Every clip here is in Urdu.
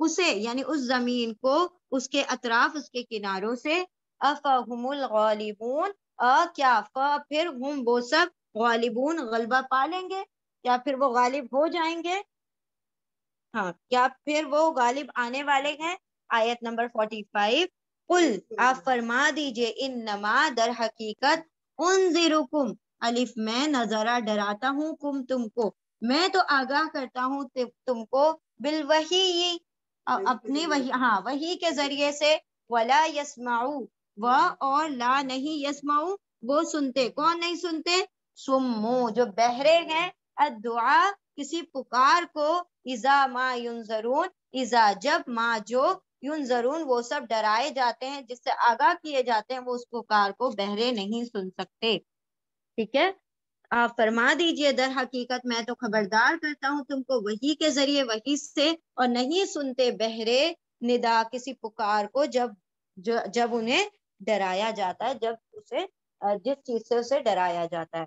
اسے یعنی اس زمین کو، اس کے اطراف، اس کے کناروں سے، افہم الغالبون، کیا پھر ہم وہ سب غالبون غلبہ پا لیں گے، یا پھر وہ غالب ہو جائیں گے، ہاں کیا پھر وہ غالب آنے والے ہیں۔ آیت نمبر 45، قل آپ فرما دیجئے، انما در حقیقت، انذرکم الف میں نظرہ ڈراتا ہوں، تم کو، میں تو آگاہ کرتا ہوں تم کو، بالوحی اپنی وحی، ہاں وحی کے ذریعے سے، ولا یسمعو و اور لا نہیں یسمعو وہ سنتے، کون نہیں سنتے؟ سمو جو بہرے ہیں، الدعاء کسی پکار کو، اذا ما ینذرون اذا جب، ما جو، ینذرون وہ سب ڈرائے جاتے ہیں، جس سے آگاہ کیے جاتے ہیں، وہ اس پکار کو بہرے نہیں سن سکتے۔ ٹھیک ہے، آپ فرما دیجئے در حقیقت میں تو خبردار کرتا ہوں تم کو وحی کے ذریعے، وحی سے، اور نہیں سنتے بہرے ندا کسی پکار کو، جب انہیں ڈرایا جاتا ہے، جب اسے جس چیز سے اسے ڈرایا جاتا ہے۔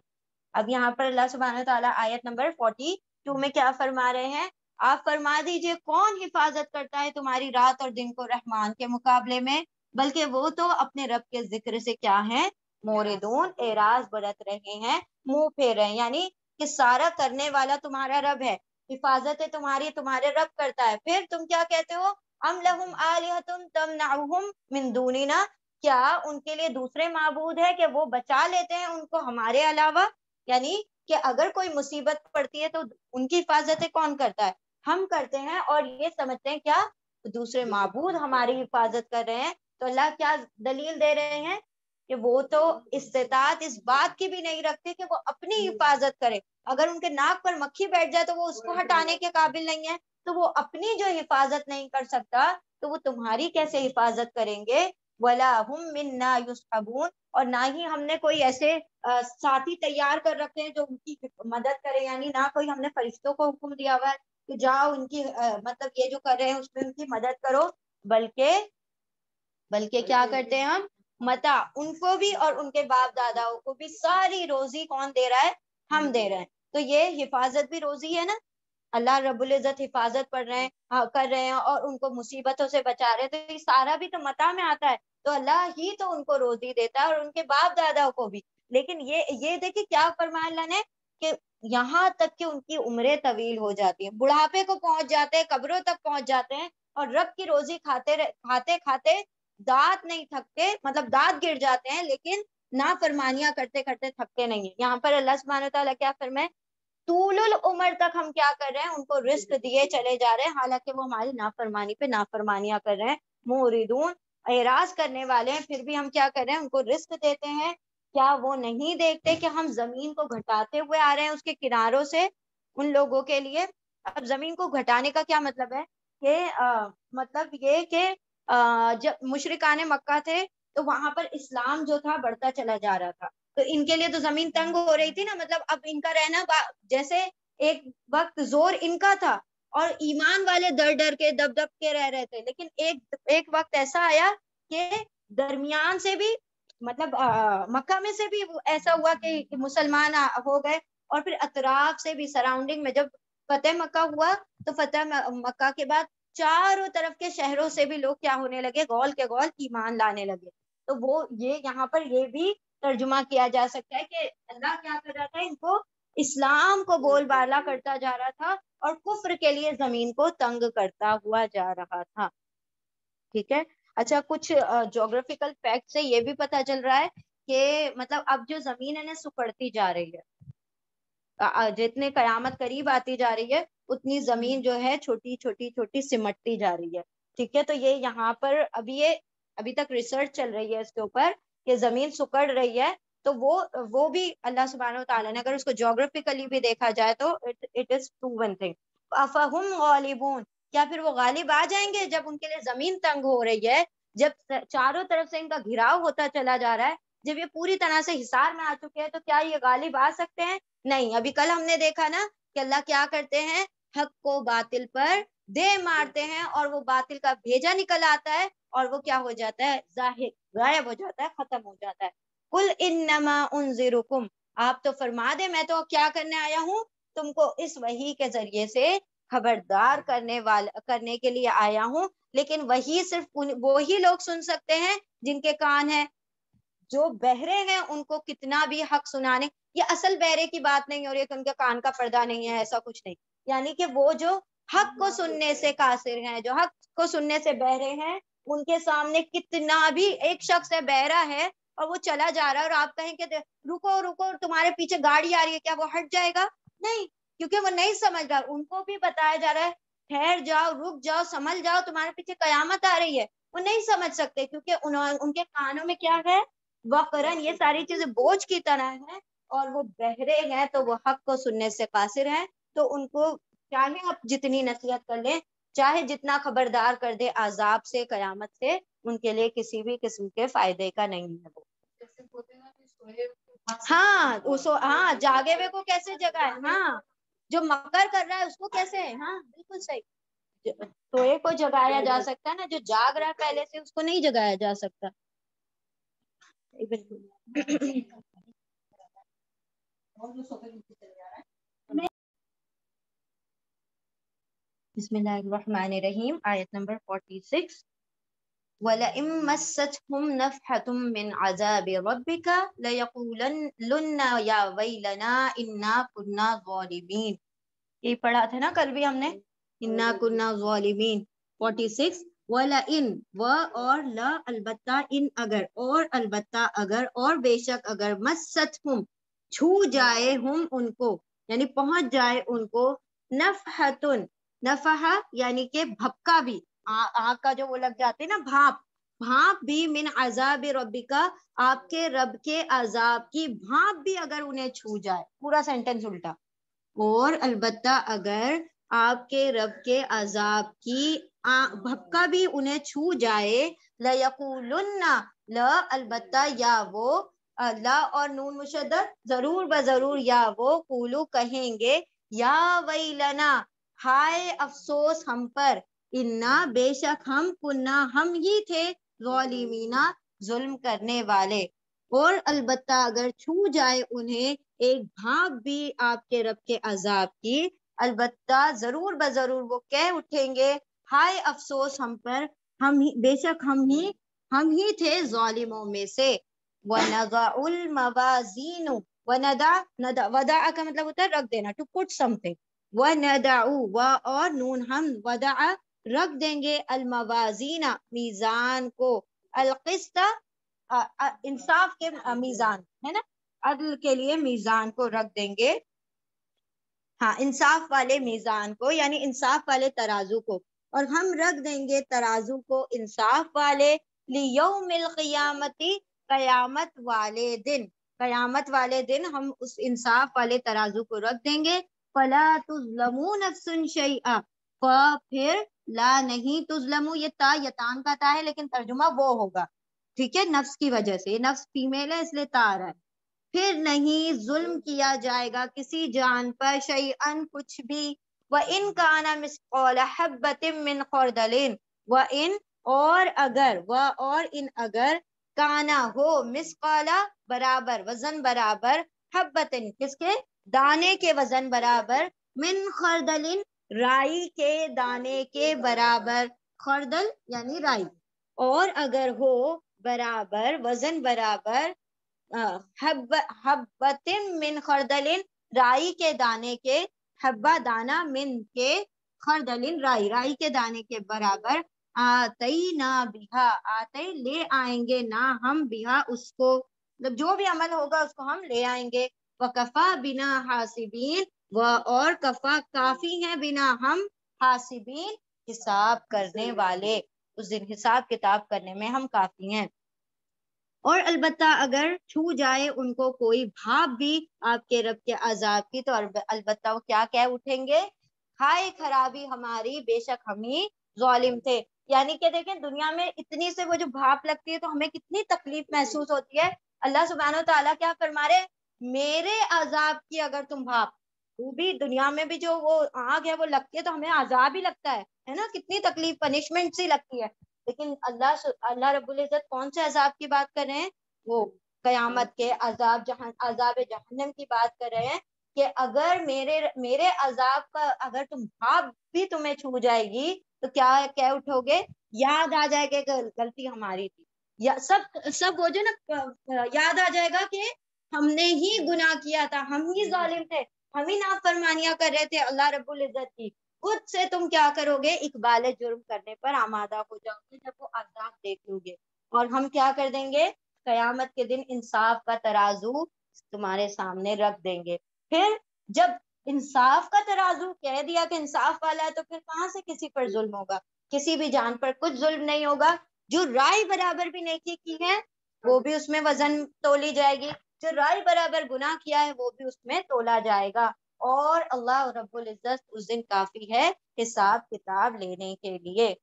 اب یہاں پر اللہ سبحانہ وتعالیٰ آیت نمبر 42 میں کیا فرما رہے ہیں؟ آپ فرما دیجئے کون حفاظت کرتا ہے تمہاری رات اور دن کو رحمان کے مقابلے میں، بلکہ وہ تو اپنے رب کے ذکر سے کیا ہیں؟ موردون، اعراض برت رہے ہیں، منہ پھیر رہے ہیں، یعنی کہ سارا کرنے والا تمہارا رب ہے، حفاظت تمہاری تمہارے رب کرتا ہے، پھر تم کیا کہتے ہو؟ ام لہم آلہۃ تمنعہم من دوننا، کیا ان کے لیے دوسرے معبود ہے کہ وہ بچا لیتے ہیں ان کو ہمارے علاوہ؟ یعنی کہ اگر کوئی مصیبت پڑتی ہے تو ان کی حفاظت کون کرتا ہے؟ ہم کرتے ہیں، اور یہ سمجھتے ہیں کیا دوسرے معبود ہماری حفاظت کر رہے ہیں۔ تو اللہ کیا دلیل دے رہے ہیں کہ وہ تو استطاعت اس بات کی بھی نہیں رکھتے کہ وہ اپنی حفاظت کرے، اگر ان کے ناک پر مکھی بیٹھ جائے تو وہ اس کو ہٹانے کے قابل نہیں ہے، تو وہ اپنی جو حفاظت نہیں کر سکتا تو وہ تمہاری کیسے حفاظت کریں گے؟ ولا ہم منا یصحبون، اور نہ ہی ہم نے کوئی ایسے ساتھی تیار کر رکھے ہیں جو ان کی مدد کرے، یعنی نہ کوئی ہم نے فرشتوں کو حکم دیا ہوا ہے کہ جاؤ ان کی مطلب یہ جو کر رہے ہیں اس میں ان کی مدد کرو، بلکہ کیا کرتے ہیں ہم؟ متا ان کو بھی اور ان کے باپ داداؤں کو بھی ساری روزی کون دے رہا ہے؟ ہم دے رہے ہیں۔ تو یہ حفاظت بھی روزی ہے نا، اللہ رب العزت حفاظت کر رہے ہیں اور ان کو مصیبتوں سے بچا رہے ہیں، تو یہ سارا بھی تو متا میں آتا ہے، تو اللہ ہی تو ان کو روزی دیتا ہے اور ان کے باپ دادا کو بھی۔ لیکن یہ دیکھیں کیا فرمایا اللہ نے کہ یہاں تک کہ ان کی عمریں طویل ہو جاتی ہیں، بڑھاپے کو پہنچ جاتے ہیں، قبروں تک پہنچ جاتے ہیں، اور رب کی روزی کھاتے کھاتے دانت نہیں تھکتے، مطلب دانت گر جاتے ہیں، لیکن نافرمانیاں کرتے کرتے تھکتے نہیں ہیں۔ یہاں پر اللہ سبحانہ وتعالیٰ کیا فرمائے؟ طول العمر تک ہم کیا کر رہے ہیں؟ ان کو رزق دیے چلے جا رہے ہیں، حالانکہ وہ ہماری نافرمانی پہ نافرمانیاں کر رہے ہیں، موردون اعراض کرنے والے ہیں، پھر بھی ہم کیا کر رہے ہیں؟ ان کو رزق دیتے ہیں۔ کیا وہ نہیں دیکھتے کہ ہم زمین کو گھٹاتے ہوئے آ رہے ہیں اس کے کناروں سے ان لوگوں کے لیے؟ اب زمین کو گھٹانے کا کیا مطلب ہے؟ کہ مطلب یہ کہ جب مشرکان مکہ تھے تو وہاں پر اسلام جو تھا بڑھتا چلا جا رہا تھا، تو ان کے لیے تو زمین تنگ ہو رہی تھی نا، مطلب اب ان کا رہنا جیسے ایک وقت زور ان کا تھا اور ایمان والے ڈر ڈر کے دب دب کے رہ رہے تھے، لیکن ایک وقت ایسا آیا کہ درمیان سے بھی مطلب مکہ میں سے بھی ایسا ہوا کہ مسلمان ہو گئے، اور پھر اطراف سے بھی سراؤنڈنگ میں جب فتح مکہ ہوا تو فتح مکہ کے بعد چاروں طرف کے شہروں سے بھی لوگ کیا ہونے لگے؟ گول کے گول ایمان لانے لگے۔ تو وہ یہاں پر یہ بھی ترجمہ کیا جا سکتا ہے کہ اللہ کیا کر رہا تھا؟ ان کو اسلام کو بول بالا کرتا جا رہا تھا اور کفر کے لیے زمین کو تنگ کرتا ہوا جا رہا تھا۔ ٹھیک ہے، اچھا کچھ جغرافیکل فیکٹ سے یہ بھی پتا چل رہا ہے کہ مطلب اب جو زمین ہے نا سکڑتی جا رہی ہے، جتنے قیامت قریب آتی جا رہی ہے اتنی زمین جو ہے چھوٹی چھوٹی چھوٹی سمٹتی جا رہی ہے۔ ٹھیک ہے، تو یہ یہاں پر ابھی تک ریسرچ چل رہی ہے اس کے اوپر کہ زمین سکڑ رہی ہے، تو وہ بھی اللہ سبحانہ و تعالیٰ نے اگر اس کو جغرافیکلی بھی دیکھا جائے تو اٹ از پروون تھنگ۔ افہم غالبون، کیا پھر وہ غالب آ جائیں گے جب ان کے لیے زمین تنگ ہو رہی ہے، جب چاروں طرف سے ان کا گھراؤ ہوتا چلا جا رہا ہے، جب یہ پوری طرح سے حصار میں آ چکے ہیں، تو کیا یہ غالب آ سکتے ہیں؟ نہیں۔ ابھی کل ہم نے دیکھا نا کہ اللہ کیا کرتے ہیں؟ حق کو باطل پر دے مارتے ہیں اور وہ باطل کا بھیجا نکل آتا ہے اور وہ کیا ہو جاتا ہے؟ ظاہر غائب ہو جاتا ہے، ختم ہو جاتا ہے۔ قل انما انذرکم، آپ تو فرما دے میں تو کیا کرنے آیا ہوں؟ تم کو اس وحی کے ذریعے سے خبردار کرنے کے لیے آیا ہوں، لیکن وہی صرف وہی لوگ سن سکتے ہیں جن کے کان ہیں. جو بہرے ہیں ان کو کتنا بھی حق سنانے، یہ اصل بہرے کی بات نہیں ہو رہی ہے کہ ان کے کان کا پردہ نہیں ہے، ایسا کچھ نہیں. یعنی کہ وہ جو حق کو سننے سے قاصر ہیں، جو حق کو سننے سے بہرے ہیں، ان کے سامنے کتنا بھی ایک شخص ہے بہرا ہے اور وہ چلا جا رہا ہے اور آپ کہیں کہ رکو رکو تمہارے پیچھے گاڑی آ رہی ہے، کیا وہ ہٹ جائے گا؟ نہیں، کیونکہ وہ نہیں سمجھ رہا. ان کو بھی بتایا جا رہا ہے ٹھہر جاؤ، رک جاؤ، سنبھل جاؤ، تمہارے پیچھے قیامت آ رہی ہے. وہ نہیں سمجھ سکتے کیونکہ ان کے کانوں میں کیا ہے؟ وقرن، یہ ساری چیزیں بوجھ کی طرح ہیں اور وہ بہرے ہیں تو وہ حق کو سننے سے قاصر ہیں. تو ان کو چاہے آپ جتنی نصیحت کر لیں، چاہے جتنا خبردار کر دے عذاب سے، قیامت سے، ان کے لیے کسی بھی قسم کے فائدے کا نہیں ہے وہ. ہاں جاگے ہوئے کو کیسے جگائے؟ ہاں جو مکر کر رہا ہے اس کو کیسے؟ ہاں بالکل صحیح. سوئے کو جگایا جا سکتا ہے نا، جو جاگ رہا ہے پہلے سے اس کو نہیں جگایا جا سکتا. بالکل. بسم اللہ الرحمن الرحیم، آیت نمبر 46. وَلَئِن مَسَّتْهُمْ نَفْحَةٌ مِّنْ عَذَابِ رَبِّكَ لَيَقُولَنَّ يَا وَيْلَنَا إِنَّا كُنَّا ظَالِمِينَ. یہ پڑھا تھا نا کل بھی ہم نے، اِنَّا كُنَّا ظَالِمِينَ. 46. وَلَئِن، و اور لا البتہ، ان اگر، اور البتہ اگر، اور بے شک اگر، مَسَّتْهُمْ چھو جائے، ہم ان کو یعنی پہنچ جائے ان کو، نفحتن، نفحہ یعنی کہ بھپکا بھی، آگ کا جو وہ لگ جاتے نا بھاپ، بھاپ بھی، من عذاب ربکا، آپ کے رب کے عذاب کی بھاپ بھی اگر انہیں چھو جائے. پورا سینٹنس الٹا. اور البتہ اگر آپ کے رب کے عذاب کی بھپکا بھی انہیں چھو جائے، لَيَقُولُنَّ، لا البتہ یا وہ، لا اور نون مشدد، ضرور بضرور یا وہ، قولو کہیں گے، یا ویلنا، ہائے افسوس ہم پر، انا بے شک ہم، کننا ہم ہی تھے، ظالمینا ظلم کرنے والے. اور البتہ اگر چھو جائے انہیں ایک بھاپ بھی آپ کے رب کے عذاب کی، البتہ ضرور بضرور وہ کہہ اٹھیں گے، ہائے افسوس ہم پر، بے شک ہم ہی تھے ظالموں میں سے. وَنَضَعُ الْمَوَازِينُ، وَدَعَ کا مطلب ہوتا ہے رکھ دینا، to put something. وَنَضَعُ، اور نون ہم، وَدَعَ رکھ دیں گے، الموازین میزان کو، القسط انصاف کے میزان ہے نا، عدل کے لیے میزان کو رکھ دیں گے. ہاں انصاف والے میزان کو یعنی انصاف والے ترازو کو، اور ہم رکھ دیں گے ترازو کو انصاف والے، لیوم القیامتی، قیامت والے دن ہم اس انصاف والے ترازو کو رکھ دیں گے. فلا تظلموا نفس شیئا، پھر لا نہیں، تظلمو یہ تا یتان کا تا ہے لیکن ترجمہ وہ ہوگا، ٹھیک ہے، نفس کی وجہ سے، یہ نفس فیمیل ہے اس لیے تا آ رہا ہے. پھر نہیں ظلم کیا جائے گا کسی جان پر، شیئن کچھ بھی، وَإِن كَانَ مِثْقَالَ حَبَّةٍ مِّنْ خَرْدَلٍ، وَإِن اور اگر، اور ان اگر، کانا ہو، مثقالا برابر، وزن برابر، حبتن کس کے؟ دانے کے وزن برابر، من خردلن رائی کے دانے کے برابر، خردل یعنی رائی، اور اگر ہو برابر، وزن برابر، حبتن من خردلن رائی کے دانے کے، حبہ دانا، من کے، خردلن رائی کے دانے کے برابر، آتینا بہا، آتے لے آئیں گے نا ہم، بہا اس کو، جو بھی عمل ہوگا اس کو ہم لے آئیں گے. وکفا بنا حاسبین، اور کفا کافی ہیں، بنا ہم، حاسبین حساب کرنے والے، اس دن حساب کتاب کرنے میں ہم کافی ہیں. اور البتہ اگر چھو جائے ان کو کوئی بھاپ بھی آپ کے رب کے عذاب کی، تو البتہ وہ کیا کہہ اٹھیں گے؟ ہائے خرابی ہماری، بے شک ہم ہی ظالم تھے. یعنی کہ دیکھیں دنیا میں اتنی سے وہ جو بھاپ لگتی ہے تو ہمیں کتنی تکلیف محسوس ہوتی ہے. اللہ سبحانہ و تعالیٰ کیا فرما رہے؟ میرے عذاب کی اگر تم بھاپ، وہ بھی دنیا میں بھی جو وہ آگ ہے وہ لگتی ہے تو ہمیں عذاب ہی لگتا ہے نا، کتنی تکلیف، پنشمنٹ سی لگتی ہے. لیکن اللہ رب العزت کون سے عذاب کی بات کر رہے ہیں؟ وہ قیامت کے عذاب جہنم کی بات کر رہے ہیں کہ اگر میرے عذاب کا اگر تم بھاپ بھی تمہیں چھو جائے گی تو کیا اٹھو گے؟ یاد آ جائے گا غلطی ہماری تھی، یا سب وہ جو نا یاد آ جائے گا کہ ہم نے ہی گناہ کیا تھا، ہم ہی ظالم تھے، ہم ہی نافرمانیاں کر رہے تھے اللہ رب العزت کی. خود سے تم کیا کرو گے؟ اقبال جرم کرنے پر آمادہ ہو جاؤ گے جب وہ عذاب دیکھ لو گے. اور ہم کیا کر دیں گے؟ قیامت کے دن انصاف کا ترازو تمہارے سامنے رکھ دیں گے. پھر جب انصاف کا ترازو کہہ دیا کہ انصاف والا ہے تو پھر کہاں سے کسی پر ظلم ہوگا؟ کسی بھی جان پر کچھ ظلم نہیں ہوگا. جو رائے برابر بھی نیکی کی ہے وہ بھی اس میں وزن تولی جائے گی، جو رائے برابر گناہ کیا ہے وہ بھی اس میں تولا جائے گا. اور اللہ رب العزت اس دن کافی ہے حساب کتاب لینے کے لیے.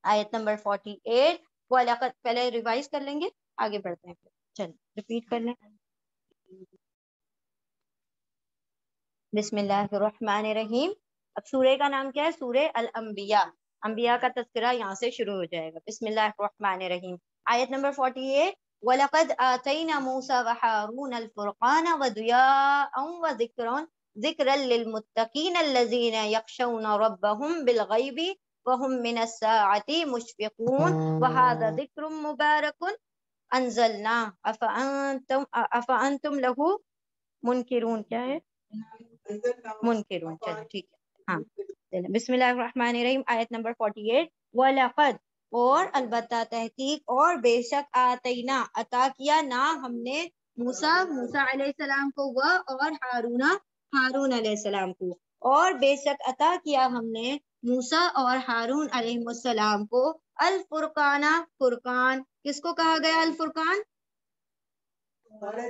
آیت نمبر 48 وہ علاقت پہلے ریوائز کر لیں گے، آگے بڑھتے ہیں. چل ریپیٹ کر لیں. بسم اللہ الرحمن الرحیم. اب سورہ کا نام کیا ہے؟ سورہ الانبیاء. انبیاء کا تذکرہ یہاں سے شروع ہو جائے گا. بسم اللہ الرحمن الرحیم. آیت نمبر 48 وَلَقَدْ آتَيْنَا مُوسَى وَحَارُونَ الْفُرْقَانَ وَضِيَاءً وَذِكْرًا لِلْمُتَّقِينَ الَّذِينَ يَخْشَوْنَ رَبَّهُمْ بِالْغَيْبِ وَهُمْ مِنَ السَّاعَةِ مُشْفِقُونَ وَهَذَا ذِكْرٌ مُبَارَكٌ أَنزَلْنَاهُ أَفَأَنْتُمْ لَهُ منکرون. کیا ہے؟ منکرون. چلو ٹھیک ہے. ہاں بسم اللہ الرحمن الرحیم. آیت نمبر 48 وَلَقَدْ اور البتہ تحقیق اور بے شک آتینا عطا کیا نا ہم نے موسیٰ علیہ السلام کو اور ہارون علیہ السلام کو. اور بے شک عطا کیا ہم نے موسیٰ اور ہارون علیہ السلام کو الفرقان. فرقان کس کو کہا گیا الفرقان؟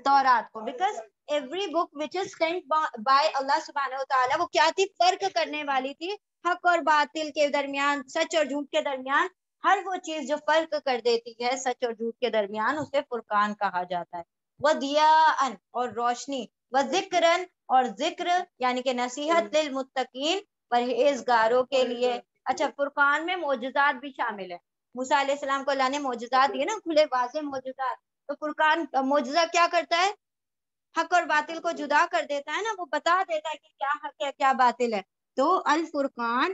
تورات کو. Because every book which is sent by اللہ سبحانہ وتعالی وہ کیا تھی؟ فرق کرنے والی تھی حق اور باطل کے درمیان، سچ اور جھوٹ کے درمیان. ہر وہ چیز جو فرق کر دیتی ہے سچ اور جھوٹ کے درمیان اسے فرقان کہا جاتا ہے. وَضِيَاءً اور روشنی، وَذِكْرًا اور ذکر یعنی کہ نصیحت، للمتقین پرہیزگاروں کے لیے. اچھا فرقان میں معجزات بھی شامل ہے. موسیٰ علیہ السلام کو اللہ نے معجزات دیے نا، کھلے واضح معجزات. تو فرقان معجزہ کیا کرتا ہے؟ حق اور باطل کو جدا کر دیتا ہے نا، وہ بتا دیتا ہے کہ کیا حق ہے کیا باطل ہے. تو الفرقان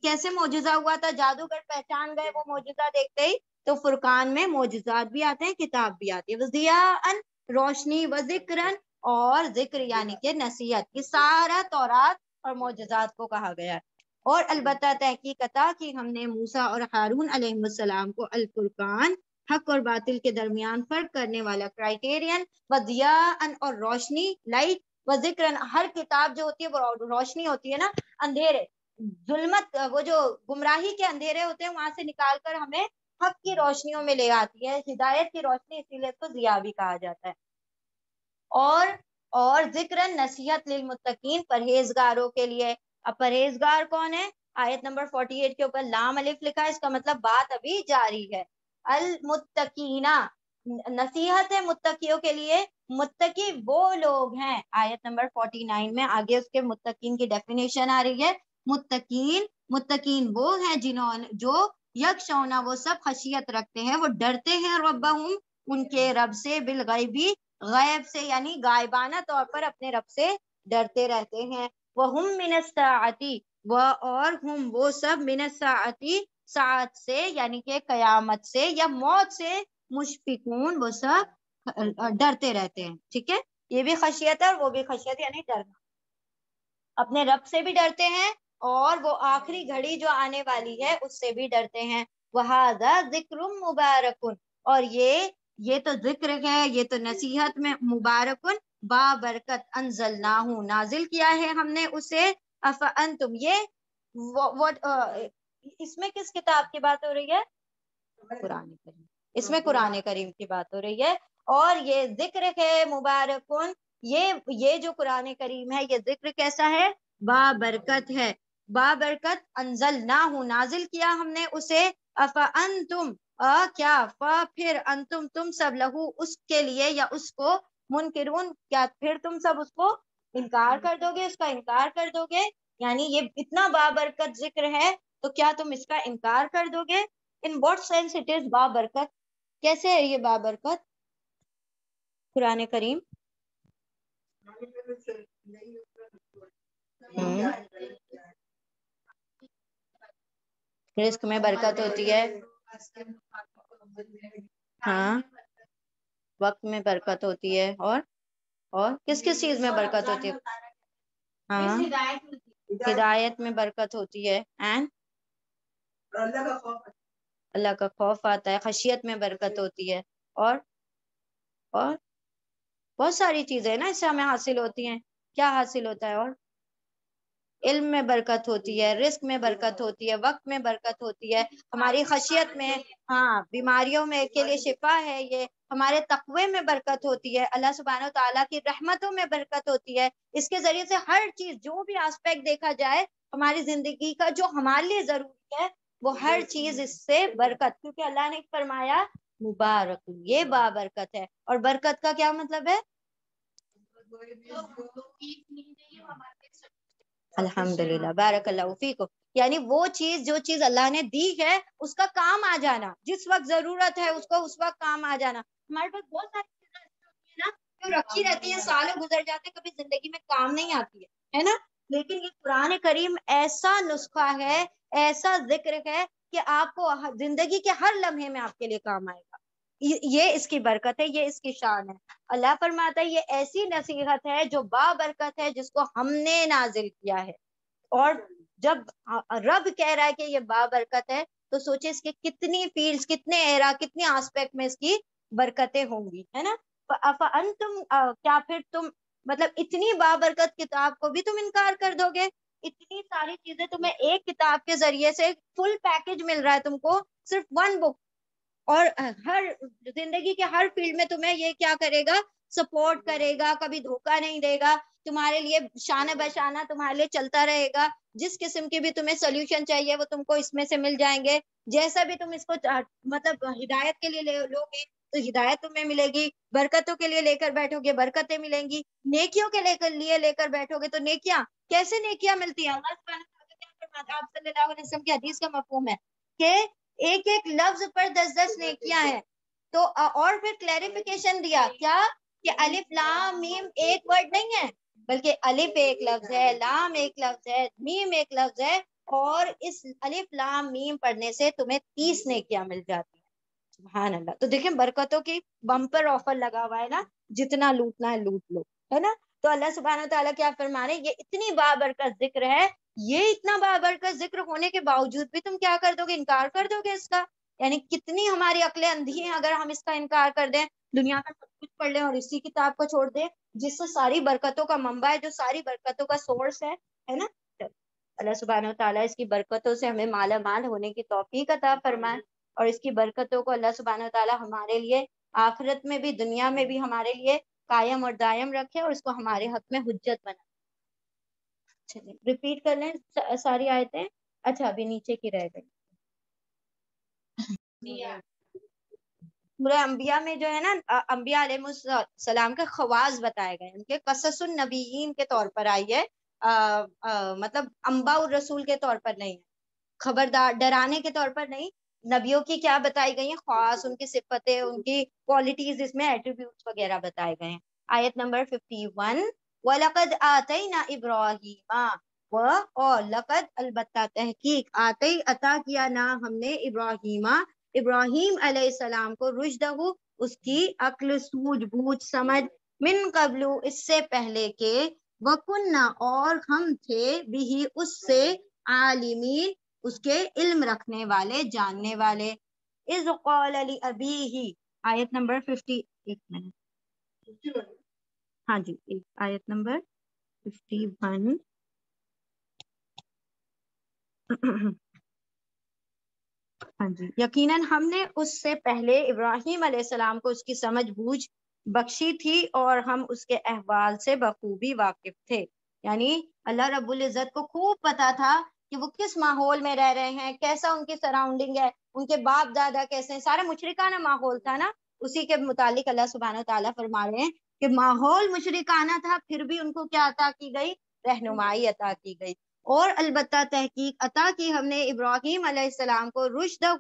کیسے معجزہ ہوا تھا؟ جادوگر پہچان گئے وہ معجزہ دیکھتے ہی. تو فرقان میں معجزات بھی آتے ہیں، کتاب بھی آتی ہے. وضیاءً روشنی، وذکرًا اور ذکر یعنی کہ نصیحت. یہ سارا تورات اور معجزات کو کہا گیا ہے. اور البتہ تحقیق عطا کہ ہم نے موسیٰ اور ہارون علیہ السلام کو الفرقان حق اور باطل کے درمیان فرق کرنے والا کرائیٹیرین، وضیاءً اور روشنی لائٹ، وذکرًا ہر کتاب جو ہوتی ہے وہ روشنی ہوتی ہے نا، اندھیرے ظلمت وہ جو گمراہی کے اندھیرے ہوتے ہیں وہاں سے نکال کر ہمیں حق کی روشنیوں میں لے آتی ہے. ہدایت کی روشنی اسی لیے اس کو ضیاء بھی کہا جاتا ہے. اور ذکرً نصیحت للمتقین پرہیزگاروں کے لیے. اب پرہیزگار کون ہے؟ آیت نمبر 48 کے اوپر لام الف لکھا ہے، اس کا مطلب بات ابھی جاری ہے. المتقینہ نصیحت ہے متقیوں کے لیے. متقی وہ لوگ ہیں، آیت نمبر 49 میں آگے اس کے متقین کی ڈیفینیشن آ رہی ہے. متقین وہ ہیں جنہوں جو یکشونا وہ سب خشیت رکھتے ہیں، وہ ڈرتے ہیں ربہم ان کے رب سے، بالغیبی غیب سے یعنی غائبانہ طور پر اپنے رب سے ڈرتے رہتے ہیں. وہم من الساعتی اور ہم وہ سب من الساعتی ساعت سے یعنی کہ قیامت سے یا موت سے، مشفقون وہ سب ڈرتے رہتے ہیں. ٹھیک ہے، یہ بھی خشیت ہے اور وہ بھی خشیت یعنی ڈرنا. اپنے رب سے بھی ڈرتے ہیں اور وہ آخری گھڑی جو آنے والی ہے اس سے بھی ڈرتے ہیں. وَهَذَا ذِكْرٌ مُبَارَكٌ اور یہ تو ذکر ہے، یہ تو نصیحت میں مبارکن بابرکت. انزلناہ نازل کیا ہے ہم نے اسے. افانتم اس میں کس کتاب کی بات ہو رہی ہے؟ قرآن کریم. اس میں قرآن کریم کی بات ہو رہی ہے. اور یہ ذکر ہے مبارکن، یہ جو قرآن کریم ہے یہ ذکر کیسا ہے؟ بابرکت ہے. بابرکت انزلناہ نازل کیا ہم نے اسے. افانتم کیا پھر انتم تم سب لہو اس کے لیے یا اس کو منکرون کیا پھر تم سب اس کو انکار کر دو گے، اس کا انکار کر دو گے. یعنی یہ اتنا بابرکت ذکر ہے تو کیا تم اس کا انکار کر دو گے؟ In what sense it is بابرکت؟ کیسے ہے یہ بابرکت قرآن کریم؟ رزق میں برکت ہوتی ہے، ہاں وقت میں برکت ہوتی ہے، اور کس کس چیز میں برکت ہوتی ہے؟ ہاں ہدایت میں برکت ہوتی ہے، اینڈ اللہ کا خوف آتا ہے، خشیت میں برکت ہوتی ہے، اور بہت ساری چیزیں نا اس سے ہمیں حاصل ہوتی ہیں. کیا حاصل ہوتا ہے؟ اور علم میں برکت ہوتی ہے، رزق میں برکت ہوتی ہے، وقت میں برکت ہوتی ہے، ہماری خشیت میں، ہاں بیماریوں میں کے لیے شفا ہے، یہ ہمارے تقوی میں برکت ہوتی ہے، اللہ سبحانہ و تعالیٰ کی رحمتوں میں برکت ہوتی ہے. اس کے ذریعے سے ہر چیز جو بھی آسپیکٹ دیکھا جائے ہماری زندگی کا جو ہمارے لیے ضروری ہے وہ ہر چیز اس سے برکت، کیونکہ اللہ نے فرمایا مبارک، یہ بابرکت ہے. اور برکت کا کیا مطلب ہے؟ الحمدللہ، بارک اللہ فیکم، یعنی وہ چیز جو چیز اللہ نے دی ہے اس کا کام آ جانا، جس وقت ضرورت ہے اس کو اس وقت کام آ جانا. ہمارے پاس بہت ساری چیزیں ایسی ہوتی ہیں نا جو رکھی رہتی ہیں، سالوں گزر جاتے کبھی زندگی میں کام نہیں آتی ہے نا. لیکن یہ قرآن کریم ایسا نسخہ ہے، ایسا ذکر ہے کہ آپ کو زندگی کے ہر لمحے میں آپ کے لیے کام آئے گا. یہ اس کی برکت ہے، یہ اس کی شان ہے. اللہ فرماتا ہے یہ ایسی نصیحت ہے جو بابرکت ہے، جس کو ہم نے نازل کیا ہے. اور جب رب کہہ رہا ہے کہ یہ بابرکت ہے تو سوچے اس کے کتنی فیلڈز، کتنے ایرا، کتنے آسپیکٹ میں اس کی برکتیں ہوں گی، ہے نا. فَأَنْتُمْ کیا پھر تم مطلب اتنی بابرکت کتاب کو بھی تم انکار کر دو گے؟ اتنی ساری چیزیں تمہیں ایک کتاب کے ذریعے سے فل پیکج مل رہا ہے تم کو، صرف ون بک، اور ہر زندگی کے ہر فیلڈ میں تمہیں یہ کیا کرے گا؟ سپورٹ کرے گا، کبھی دھوکہ نہیں دے گا، تمہارے لیے شانہ بشانہ تمہارے لیے چلتا رہے گا. جس قسم کی بھی تمہیں سولوشن چاہیے وہ تم کو اس میں سے مل جائیں گے. جیسا بھی تم اس کو مطلب ہدایت کے لیے لو گے تو ہدایت تمہیں ملے گی، برکتوں کے لیے لے کر بیٹھو گے برکتیں ملیں گی، نیکیوں کے لیے لے کر بیٹھو گے تو نیکیاں. کیسے نیکیاں ملتی ہیں؟ اللہ سبحانہ وتعالیٰ کیا فرماتا ہے؟ آپ صلی اللہ علیہ وسلم کی حدیث کا مفہوم ہے کہ ایک ایک لفظ پر 10 نیکیاں ہیں. تو اور پھر کلیریفیکیشن دیا کیا کہ الف لام میم ایک ورڈ نہیں ہے، بلکہ الف ایک لفظ ہے، لام ایک لفظ ہے، میم ایک لفظ ہے، اور اس الف لام میم پڑھنے سے تمہیں 30 نیکیاں مل جاتی ہیں. سبحان اللہ. تو دیکھیں برکتوں کی بمپر آفر لگا ہوا ہے نا، جتنا لوٹنا ہے لوٹ لو، ہے نا. تو اللہ سبحانہ تعالیٰ کیا فرما رہے ہیں؟ یہ اتنی بابرکت ذکر ہے، یہ اتنا بابرکت ذکر ہونے کے باوجود بھی تم کیا کر دو گے؟ انکار کر دو گے اس کا. یعنی کتنی ہماری عقلیں اندھی ہیں اگر ہم اس کا انکار کر دیں، دنیا کا سب کچھ پڑھ لیں اور اسی کتاب کو چھوڑ دیں جس سے ساری برکتوں کا منبع ہے، جو ساری برکتوں کا سورس ہے نا. اللہ سبحانہ و تعالیٰ اس کی برکتوں سے ہمیں مالا مال ہونے کی توفیق عطا فرمائے، اور اس کی برکتوں کو اللہ سبحانہ و تعالیٰ ہمارے لیے آخرت میں بھی دنیا میں بھی ہمارے لیے قائم اور دائم رکھے، اور اس کو ہمارے حق میں حجت بنا. ریپیٹ کر لیں ساری آیتیں. اچھا ابھی نیچے کی رہ گئی. پورے انبیاء میں جو ہے نا، انبیاء علیہ السلام کے خواص بتائے گئے، ان کے قصص النبیین کے طور پر آئی ہے، مطلب انباء الرسول کے طور پر نہیں، خبردار ڈرانے کے طور پر نہیں. نبیوں کی کیا بتائی گئی ہیں؟ خواص، ان کی صفتیں، ان کی کوالٹیز، اس میں ایٹریبیوٹس وغیرہ بتائے گئے ہیں. آیت نمبر 51 وَلَقَدْ آتَيْنَا إِبْرَاهِيمَ اور لقد البتہ تحقیق آتے عطا کیا نا ہم نے ابراہیم علیہ السلام کو رشدہ اس کی عقل، سوجھ بوجھ، سمجھ، من قبل اس سے پہلے کے، وَكُنَّا اور ہم تھے بھی اس سے عالمین اس کے علم رکھنے والے، جاننے والے. اذ قال لأبیہ آیت نمبر 50 ایک منٹ، ہاں جی آیت نمبر 51 ہاں جی. یقیناً ہم نے اس سے پہلے ابراہیم علیہ السلام کو اس کی سمجھ بوجھ بخشی تھی اور ہم اس کے احوال سے بخوبی واقف تھے. یعنی اللہ رب العزت کو خوب پتا تھا کہ وہ کس ماحول میں رہ رہے ہیں، کیسا ان کی سراؤنڈنگ ہے، ان کے باپ دادا کیسے ہیں، سارا مشرکانہ ماحول تھا نا. اسی کے متعلق اللہ سبحانہ تعالیٰ فرما رہے ہیں کہ ماحول مشرکانہ تھا، پھر بھی ان کو کیا عطا کی گئی؟ رہنمائی عطا کی گئی. اور البتہ تحقیق عطا کی ہم نے ابراہیم علیہ السلام کو رشدہ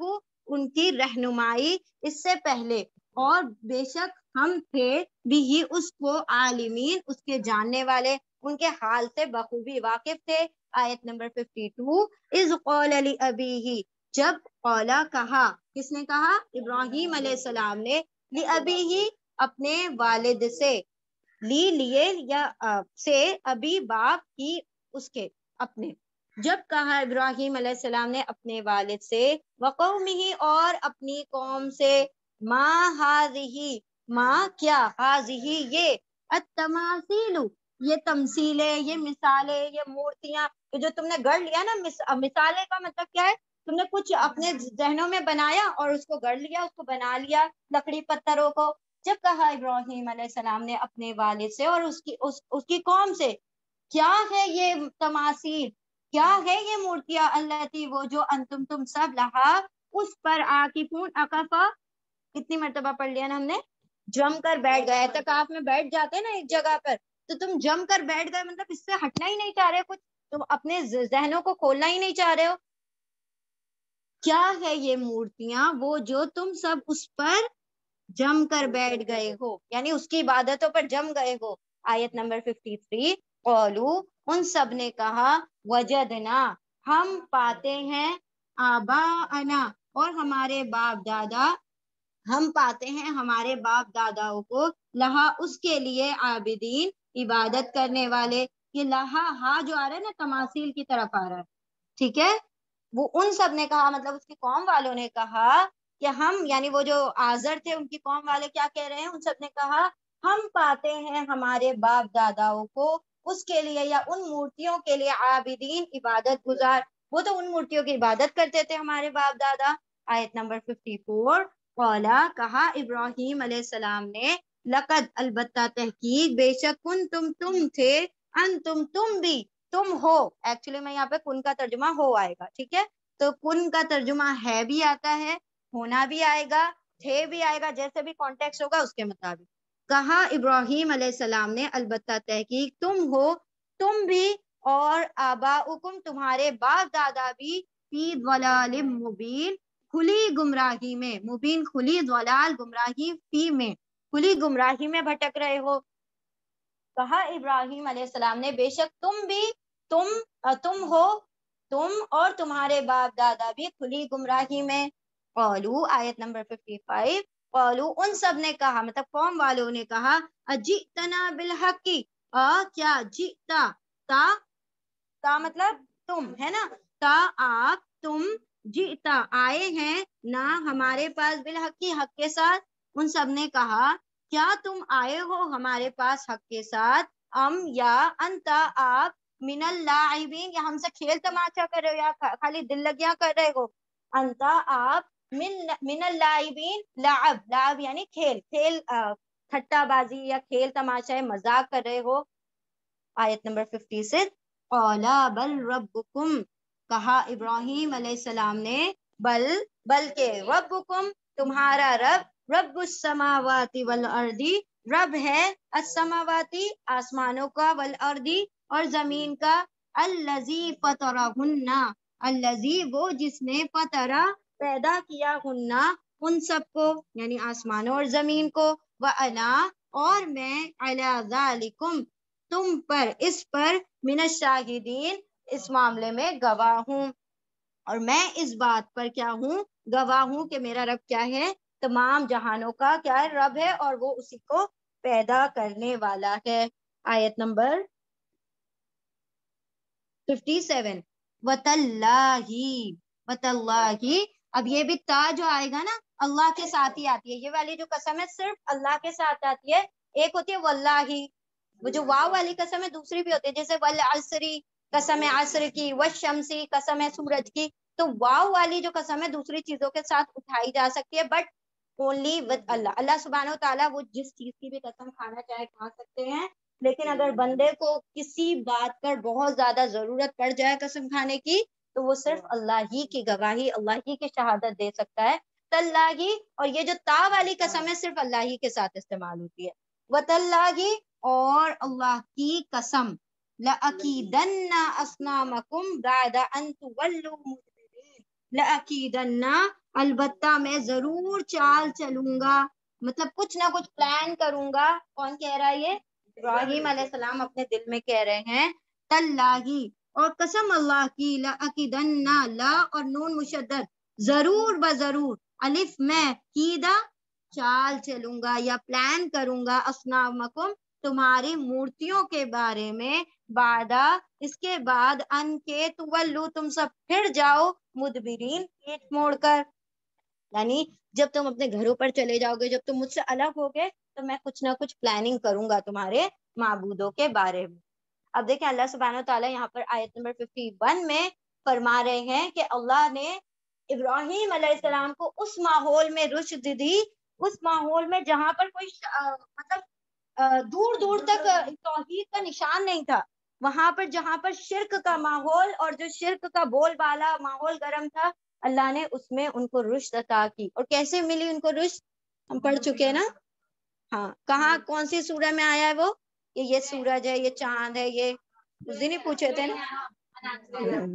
ان کی رہنمائی اس سے پہلے، اور بے شک ہم تھے بھی اس کو عالمین اس کے جاننے والے، ان کے حال سے بخوبی واقف تھے. آیت نمبر 52 اذ قال لأبیہ جب قولا کہا، کس نے کہا؟ ابراہیم علیہ السلام نے، لِأَبِيهِ اپنے والد سے، لیے یا سے، ابھی باپ کی، اس کے اپنے، جب کہا ابراہیم علیہ السلام نے اپنے والد سے، وقومہ اور اپنی قوم سے، ما ہذہ، ما کیا، ہذہ یہ، التماثیل یہ تمثیلیں، یہ مثالیں، یہ مورتیاں، یہ جو تم نے گڑھ لیا نا، مثالیں کا مطلب کیا ہے؟ تم نے کچھ اپنے ذہنوں میں بنایا اور اس کو گڑھ لیا، اس کو بنا لیا لکڑی پتھروں کو۔ جب کہا ابراہیم علیہ السلام نے اپنے والد سے اور اس کی قوم سے، کیا ہے یہ تماثیل، کیا ہے یہ مورتیاں، التی وہ جو، انتم تم سب، لہا اس پر، عاکفون عکفہ کتنی مرتبہ پڑھ لیا نا ہم نے، جم کر بیٹھ گئے۔ اعتکاف میں بیٹھ جاتے ہیں نا ایک جگہ پر، تو تم جم کر بیٹھ گئے، مطلب اس سے ہٹنا ہی نہیں چاہ رہے، کچھ تم اپنے ذہنوں کو کھولنا ہی نہیں چاہ رہے ہو۔ کیا ہے یہ مورتیاں، وہ جو تم سب اس پر جم کر بیٹھ گئے ہو، یعنی اس کی عبادتوں پر جم گئے ہو۔ آیت نمبر 53، قولو ان سب نے کہا، وجدنا ہم پاتے ہیں، آباءنا اور ہمارے باپ دادا، ہم پاتے ہیں ہمارے باپ داداؤں کو، لہا اس کے لیے، عابدین عبادت کرنے والے۔ یہ لہا ہا جو آ رہا ہے نا تماثیل کی طرف آ رہا ہے، ٹھیک ہے۔ وہ ان سب نے کہا، مطلب اس کی قوم والوں نے کہا کہ ہم، یعنی وہ جو آزر تھے ان کی قوم والے کیا کہہ رہے ہیں، ان سب نے کہا ہم پاتے ہیں ہمارے باپ داداؤں کو اس کے لیے، یا ان مورتیوں کے لیے، عابدین عبادت گزار، وہ تو ان مورتیوں کی عبادت کرتے تھے ہمارے باپ دادا۔ آیت نمبر 54، قولا کہا ابراہیم علیہ السلام نے، لقد البتہ تحقیق، بے شک کن تم تھے، تم بھی، تم ہو، ایکچولی میں یہاں پہ کن کا ترجمہ ہو آئے گا، ٹھیک ہے، تو کن کا ترجمہ ہے بھی آتا ہے، ہونا بھی آئے گا، تھے بھی آئے گا، جیسے بھی کانٹیکسٹ ہوگا اس کے مطابق۔ کہا ابراہیم علیہ السلام نے، البتہ تحقیق تم ہو، تم بھی، اور آباؤکم تمہارے باپ دادا بھی، فی ضلال مبین کھلی گمراہی میں، مبین کھلی، ضلال گمراہی، فی میں کھلی گمراہی میں بھٹک رہے ہو۔ کہا ابراہیم علیہ السلام نے، بے شک تم بھی، تم ہو، تم اور تمہارے باپ دادا بھی کھلی گمراہی میں۔ قولو آیت نمبر 55، قولو ان سب نے کہا، مطلب قوم والوں نے کہا، اجئتنا بالحق، کیا، جئتا، تا مطلب تم ہے نا، تا آپ، تم، جئتا آئے ہیں، نہ ہمارے پاس، بالحق حق کے ساتھ۔ ان سب نے کہا، کیا تم آئے ہو ہمارے پاس حق کے ساتھ، یا انتا آپ، من اللاعبین یا ہم سے کھیل تماشا کر رہے ہو، یا خالی دل لگیاں کر رہے ہو۔ انتا آپ، من اللاعبین، لعب یعنی کھیل ٹھٹا بازی یا کھیل تماشا، مذاق کر رہے ہو۔ آیت نمبر 56، قولا بل ربکم، کہا ابراہیم علیہ السلام نے، بلکہ ربکم تمہارا رب، رب السماوات والارض رب ہے، السماواتی آسمانوں کا، والارضی اور زمین کا، الذی فطرہن الذی وہ جس نے، فطرہ پیدا کیا، ہننا ان سب کو، یعنی آسمانوں اور زمین کو، وانا اور میں، علی ذالکم تم پر، اس پر، من الشاہدین اس معاملے میں گواہ ہوں، اور میں اس بات پر کیا ہوں، گواہ ہوں کہ میرا رب کیا ہے، تمام جہانوں کا کیا ہے، رب ہے، اور وہ اسی کو پیدا کرنے والا ہے۔ آیت نمبر 57، وَتَاللَّهِ، وَتَاللَّهِ، اب یہ بھی تا جو آئے گا نا اللہ کے ساتھ ہی آتی ہے، یہ والی جو قسم ہے صرف اللہ کے ساتھ آتی ہے۔ ایک ہوتی ہے واللہ، وہ جو واو والی قسم ہے دوسری بھی ہوتی ہے، جیسے والعصری قسم ہے عصر کی، والشمسی قسم ہے سورج کی، تو واو والی جو قسم ہے دوسری چیزوں کے ساتھ اٹھائی جا سکتی ہے، بٹ اونلی ود اللہ، اللہ سبحانہ و تعالیٰ وہ جس چیز کی بھی قسم کھانا چاہے کھا سکتے ہیں، لیکن اگر بندے کو کسی بات پر بہت زیادہ ضرورت پڑ جائے قسم کھانے کی، تو وہ صرف اللہ ہی کی گواہی، اللہ ہی کی شہادت دے سکتا ہے، تاللہ، اور یہ جو تا والی قسم ہے صرف اللہ ہی کے ساتھ استعمال ہوتی ہے، وتاللہ اور اللہ کی قسم، لَأَكِيدَنَّ أَصْنَامَكُمْ بَعْدَ أَن تُوَلُّوا مُدْبِرِينَ، لَأَكِيدَنَّ البتہ میں ضرور چال چلوں گا، مطلب کچھ نہ کچھ پلان کروں گا۔ کون کہہ رہا ہے یہ؟ ابراہیم علیہ السلام اپنے دل میں کہہ رہے ہیں، تاللہ اور قسم اللہ کی، لَأَكِيدَنَّ لا اور نون مشدد، ضرور بضرور الف میں کیدا چال چلوں گا یا پلان کروں گا اصنامکم تمہاری مورتیوں کے بارے میں بعدا اس کے بعد ان کے تولو تم سب پھر جاؤ مدبرین پیٹ موڑ کر، یعنی جب تم اپنے گھروں پر چلے جاؤ گے، جب تم مجھ سے الگ ہوگے تو میں کچھ نہ کچھ پلاننگ کروں گا تمہارے معبودوں کے بارے میں۔ اب دیکھیں اللہ سبحانہ تعالیٰ یہاں پر آیت نمبر 51 میں فرما رہے ہیں کہ اللہ نے ابراہیم علیہ السلام کو اس ماحول میں رشد دی، اس ماحول میں جہاں پر کوئی مطلب دور دور تک توحید کا نشان نہیں تھا، وہاں پر جہاں پر شرک کا ماحول اور جو شرک کا بول بالا ماحول گرم تھا، اللہ نے اس میں ان کو رشد عطا کی۔ اور کیسے ملی ان کو رشد ہم پڑھ چکے ہیں نا، ہاں کہاں کون سی سورہ میں آیا ہے وہ کہ یہ سورج ہے، یہ چاند ہے، یہ اس دن ہی پوچھے تھے نا،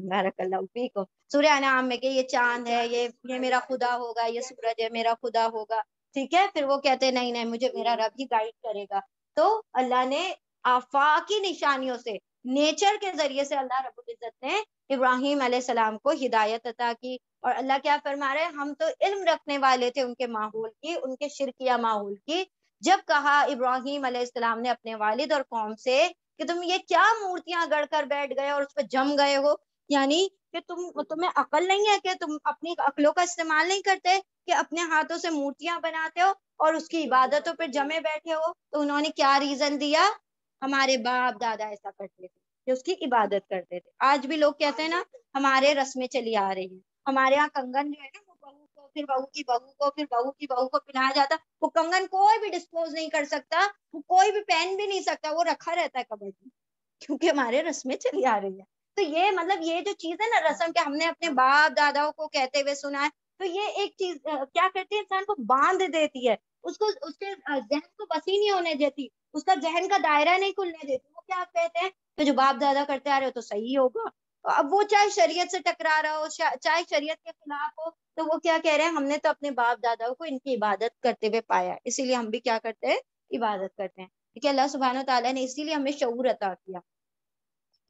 بارک اللہ فیکم، سورہ انعام میں کہ یہ چاند ہے، یہ میرا خدا ہوگا، یہ سورج ہے میرا خدا ہوگا، ٹھیک ہے۔ پھر وہ کہتے نہیں نہیں مجھے میرا رب ہی گائیڈ کرے گا، تو اللہ نے آفاقی نشانیوں سے، نیچر کے ذریعے سے اللہ رب العزت نے ابراہیم علیہ السلام کو ہدایت عطا کی۔ اور اللہ کیا فرما رہے ہیں، ہم تو علم رکھنے والے تھے ان کے ماحول کی، ان کے شرکیہ ماحول کی۔ جب کہا ابراہیم علیہ السلام نے اپنے والد اور قوم سے کہ تم یہ کیا مورتیاں گڑھ کر بیٹھ گئے اور اس پہ جم گئے ہو، یعنی کہ تمہیں عقل نہیں ہے کہ تم اپنی عقلوں کا استعمال نہیں کرتے کہ اپنے ہاتھوں سے مورتیاں بناتے ہو اور اس کی عبادتوں پہ جمے بیٹھے ہو۔ تو انہوں نے کیا ریزن دیا، ہمارے باپ دادا ایسا کرتے تھے کہ اس کی عبادت کرتے تھے۔ آج بھی لوگ کہتے ہیں نا ہمارے رسمیں چلی آ رہی ہیں، ہمارے یہاں کنگن جو ہے نا وہ بہو کو، پھر بہو کی بہو کو، پھر بہو کی بہو کو پہنایا جاتا، وہ کنگن کوئی بھی ڈسپوز نہیں کر سکتا، وہ کوئی بھی پہن بھی نہیں سکتا، وہ رکھا رہتا ہے کبڈ میں، کیونکہ ہمارے رسمیں چلی آ رہی ہیں۔ تو یہ مطلب یہ جو چیز ہے نا رسم کہ ہم نے اپنے باپ داداؤں کو کہتے ہوئے سنا ہے، تو یہ ایک چیز کیا کرتی ہے، انسان کو باندھ دیتی ہے، اس کو اس کے ذہن کو وسیع نہیں ہونے دیتی، اس کا ذہن کا دائرہ نہیں کھلنے دیتی۔ وہ کیا کہتے ہیں کہ جو باپ دادا کرتے آ رہے ہو تو صحیح ہوگا، اب وہ چاہے شریعت سے ٹکرا رہا ہو، چاہے شریعت کے خلاف ہو، تو وہ کیا کہہ رہے ہیں، ہم نے تو اپنے باپ داداؤں کو ان کی عبادت کرتے ہوئے پایا، اسی لیے ہم بھی کیا کرتے ہیں، عبادت کرتے ہیں۔ ٹھیک ہے، اللہ سبحانہ تعالیٰ نے اسی لیے ہمیں شعور عطا کیا،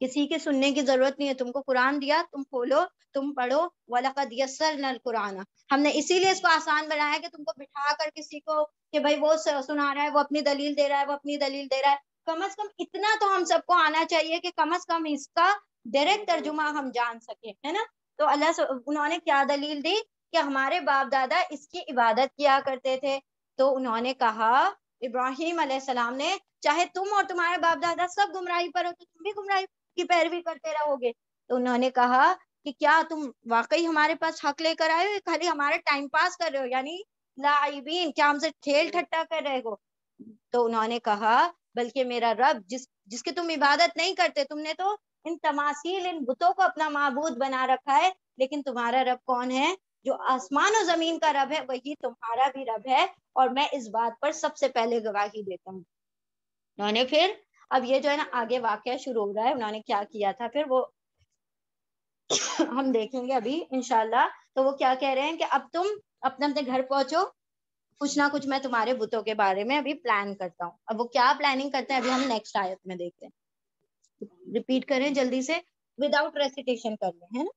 کسی کے سننے کی ضرورت نہیں ہے، تم کو قرآن دیا تم کھولو تم پڑھو، وَلَقَدْ يَسَّرْنَا الْقُرْآنَ، ہم نے اسی لیے اس کو آسان بنایا کہ تم کو بٹھا کر کسی کو کہ بھائی وہ سنا رہا ہے، وہ اپنی دلیل دے رہا ہے، وہ اپنی دلیل دے رہا ہے، کم از کم اتنا تو ہم سب کو آنا چاہیے کہ کم از کم اس کا ڈائریکٹ ترجمہ ہم جان سکیں، ہے نا۔ تو انہوں نے کیا دلیل دی کہ ہمارے باپ دادا اس کی عبادت کیا کرتے تھے، تو انہوں نے کہا ابراہیم علیہ السلام نے چاہے تم اور تمہارے باپ دادا سب گمراہی پر ہو تو تم بھی گمراہی کی پیروی کرتے رہو گے۔ تو انہوں نے کہا کہ کیا تم واقعی ہمارے پاس حق لے کر آئے ہو، خالی ہمارے ٹائم پاس کر رہے ہو، یعنی لاعبین، کیا ہم سے کھیل ٹھٹا کر رہے ہو؟ تو انہوں نے کہا بلکہ میرا رب جس کی تم عبادت نہیں کرتے، تم نے تو ان تماثیل، ان بتوں کو اپنا معبود بنا رکھا ہے، لیکن تمہارا رب کون ہے، جو آسمان و زمین کا رب ہے وہی تمہارا بھی رب ہے، اور میں اس بات پر سب سے پہلے گواہی دیتا ہوں۔ انہوں نے پھر اب یہ جو ہے نا آگے واقعہ شروع ہو رہا ہے، انہوں نے کیا کیا تھا پھر وہ ہم دیکھیں گے ابھی انشاءاللہ۔ تو وہ کیا کہہ رہے ہیں کہ اب تم اپنے اپنے گھر پہنچو، کچھ نہ کچھ میں تمہارے بتوں کے بارے میں ابھی پلان کرتا ہوں۔ اب وہ کیا پلاننگ کرتے ہیں ابھی ہم نیکسٹ آیت میں دیکھتے ہیں، ریپیٹ کریں جلدی سے وداؤٹ ریسیٹیشن کر لیں، ہے نا۔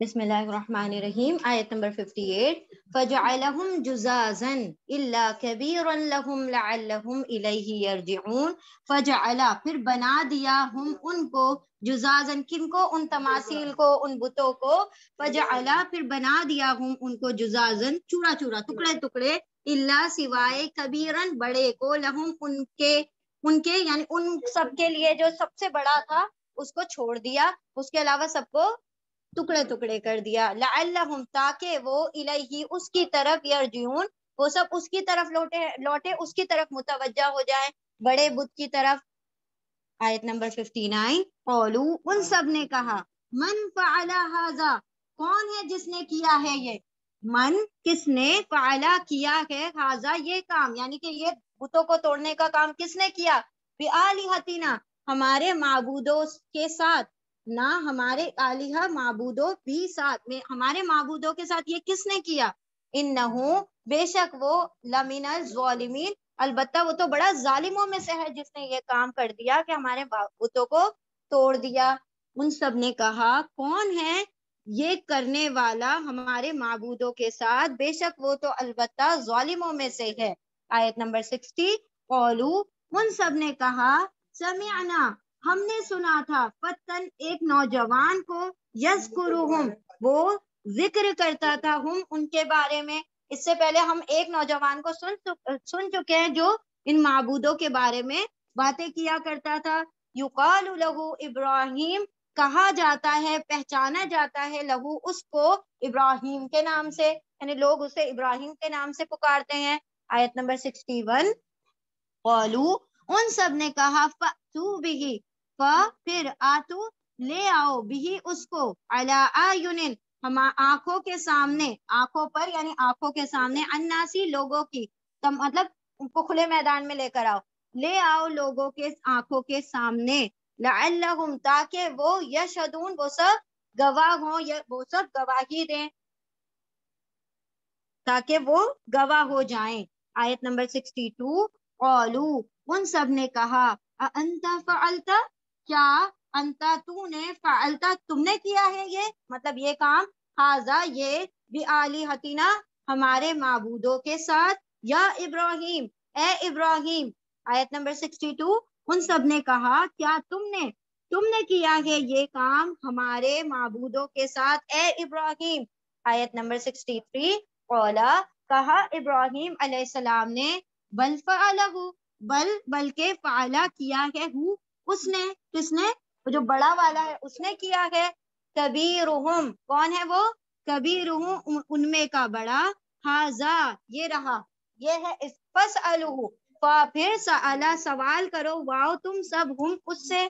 بسم اللہ الرحمن الرحیم، آیت نمبر 58، فَجَعَلَهُمْ جُزَازًا إِلَّا كَبِيرًا لَهُمْ لَعَلَّهُمْ إِلَيْهِ يَرْجِعُونَ، فَجَعَلَ پھر بنا دیا ہم ان کو، جزازن کن کو، ان تماثیل کو، ان بتوں کو، فَجَعَلَ پھر بنا دیا ہم ان کو، جزازن چورا چورا، ٹکڑے ٹکڑے، اللہ سوائے کبیرن بڑے کو، لہم ان کے یعنی ان سب کے لیے جو سب سے بڑا تھا اس کو چھوڑ دیا، اس کے علاوہ سب کو ٹکڑے ٹکڑے کر دیا، لعلہم تاکہ وہ الیہ اس کی طرف، یرجعون وہ سب اس کی طرف لوٹے اس کی طرف متوجہ ہو جائیں، بڑے بت کی طرف۔ آیت نمبر 59، قولو ان سب نے کہا، من فعل ھذا کون ہے جس نے کیا ہے یہ، من کس نے، فعلا کیا ہے، ھذا یہ کام یعنی کہ یہ بتوں کو توڑنے کا کام کس نے کیا، بآلہتنا ہمارے معبودوں کے ساتھ، نہ ہمارے آلیہ معبودوں بھی ساتھ میں، ہمارے معبودوں کے ساتھ یہ کس نے کیا، انہو بے شک وہ، لمن الظالمین البتہ وہ تو بڑا ظالموں میں سے ہے جس نے یہ کام کر دیا کہ ہمارے بتوں کو توڑ دیا۔ ان سب نے کہا کون ہے یہ کرنے والا ہمارے معبودوں کے ساتھ، بے شک وہ تو البتہ ظالموں میں سے ہے۔ آیت نمبر 60، قولو ان سب نے کہا سمعنا ہم نے سنا تھا، فتن ایک نوجوان کو، یذکرہم وہ ذکر کرتا تھا، ہم ان کے بارے میں۔ اس سے پہلے ہم ایک نوجوان کو سن چکے ہیں جو ان معبودوں کے بارے میں باتیں کیا کرتا تھا۔ یقال لہو ابراہیم کہا جاتا ہے، پہچانا جاتا ہے، لہو اس کو، ابراہیم کے نام سے، یعنی لوگ اسے ابراہیم کے نام سے پکارتے ہیں۔ آیت نمبر 61، قالو ان سب نے کہا فأتو بہ، پھر آتو لے آؤ، بھی اس کو، علی اعین ہم آنکھوں کے سامنے، آنکھوں پر یعنی آنکھوں کے سامنے، الناسی لوگوں کی، مطلب ان کو کھلے میدان میں لے کر آؤ، لے آؤ لوگوں کے آنکھوں کے سامنے، لعلہم تاکہ وہ، یشہدون وہ سب گواہ ہوں، وہ سب گواہی دیں، تاکہ وہ گواہ ہو جائیں۔ آیت نمبر 62، قالو ان سب نے کہا انت فعلت، کیا انتا تو نے، فعلتا تم نے کیا ہے یہ، مطلب یہ کام، ہاذا یہ، بآلہتنا ہمارے معبودوں کے ساتھ، یا ابراہیم اے ابراہیم۔ آیت نمبر 62، ان سب نے کہا کیا تم نے کیا ہے یہ کام ہمارے معبودوں کے ساتھ اے ابراہیم۔ آیت نمبر 63، قولا کہا ابراہیم علیہ السلام نے، بل فعلہ بلکہ فعلا کیا ہے، اس نے، کس نے، جو بڑا والا ہے اس نے کیا ہے، کبیرہم کون ہے وہ، کبیرہم ان میں کا بڑا، ہاذا یہ رہا، یہ ہے، اس فاسألوہ پھر سألا سوال کرو، واؤ تم سب، ہم اس سے،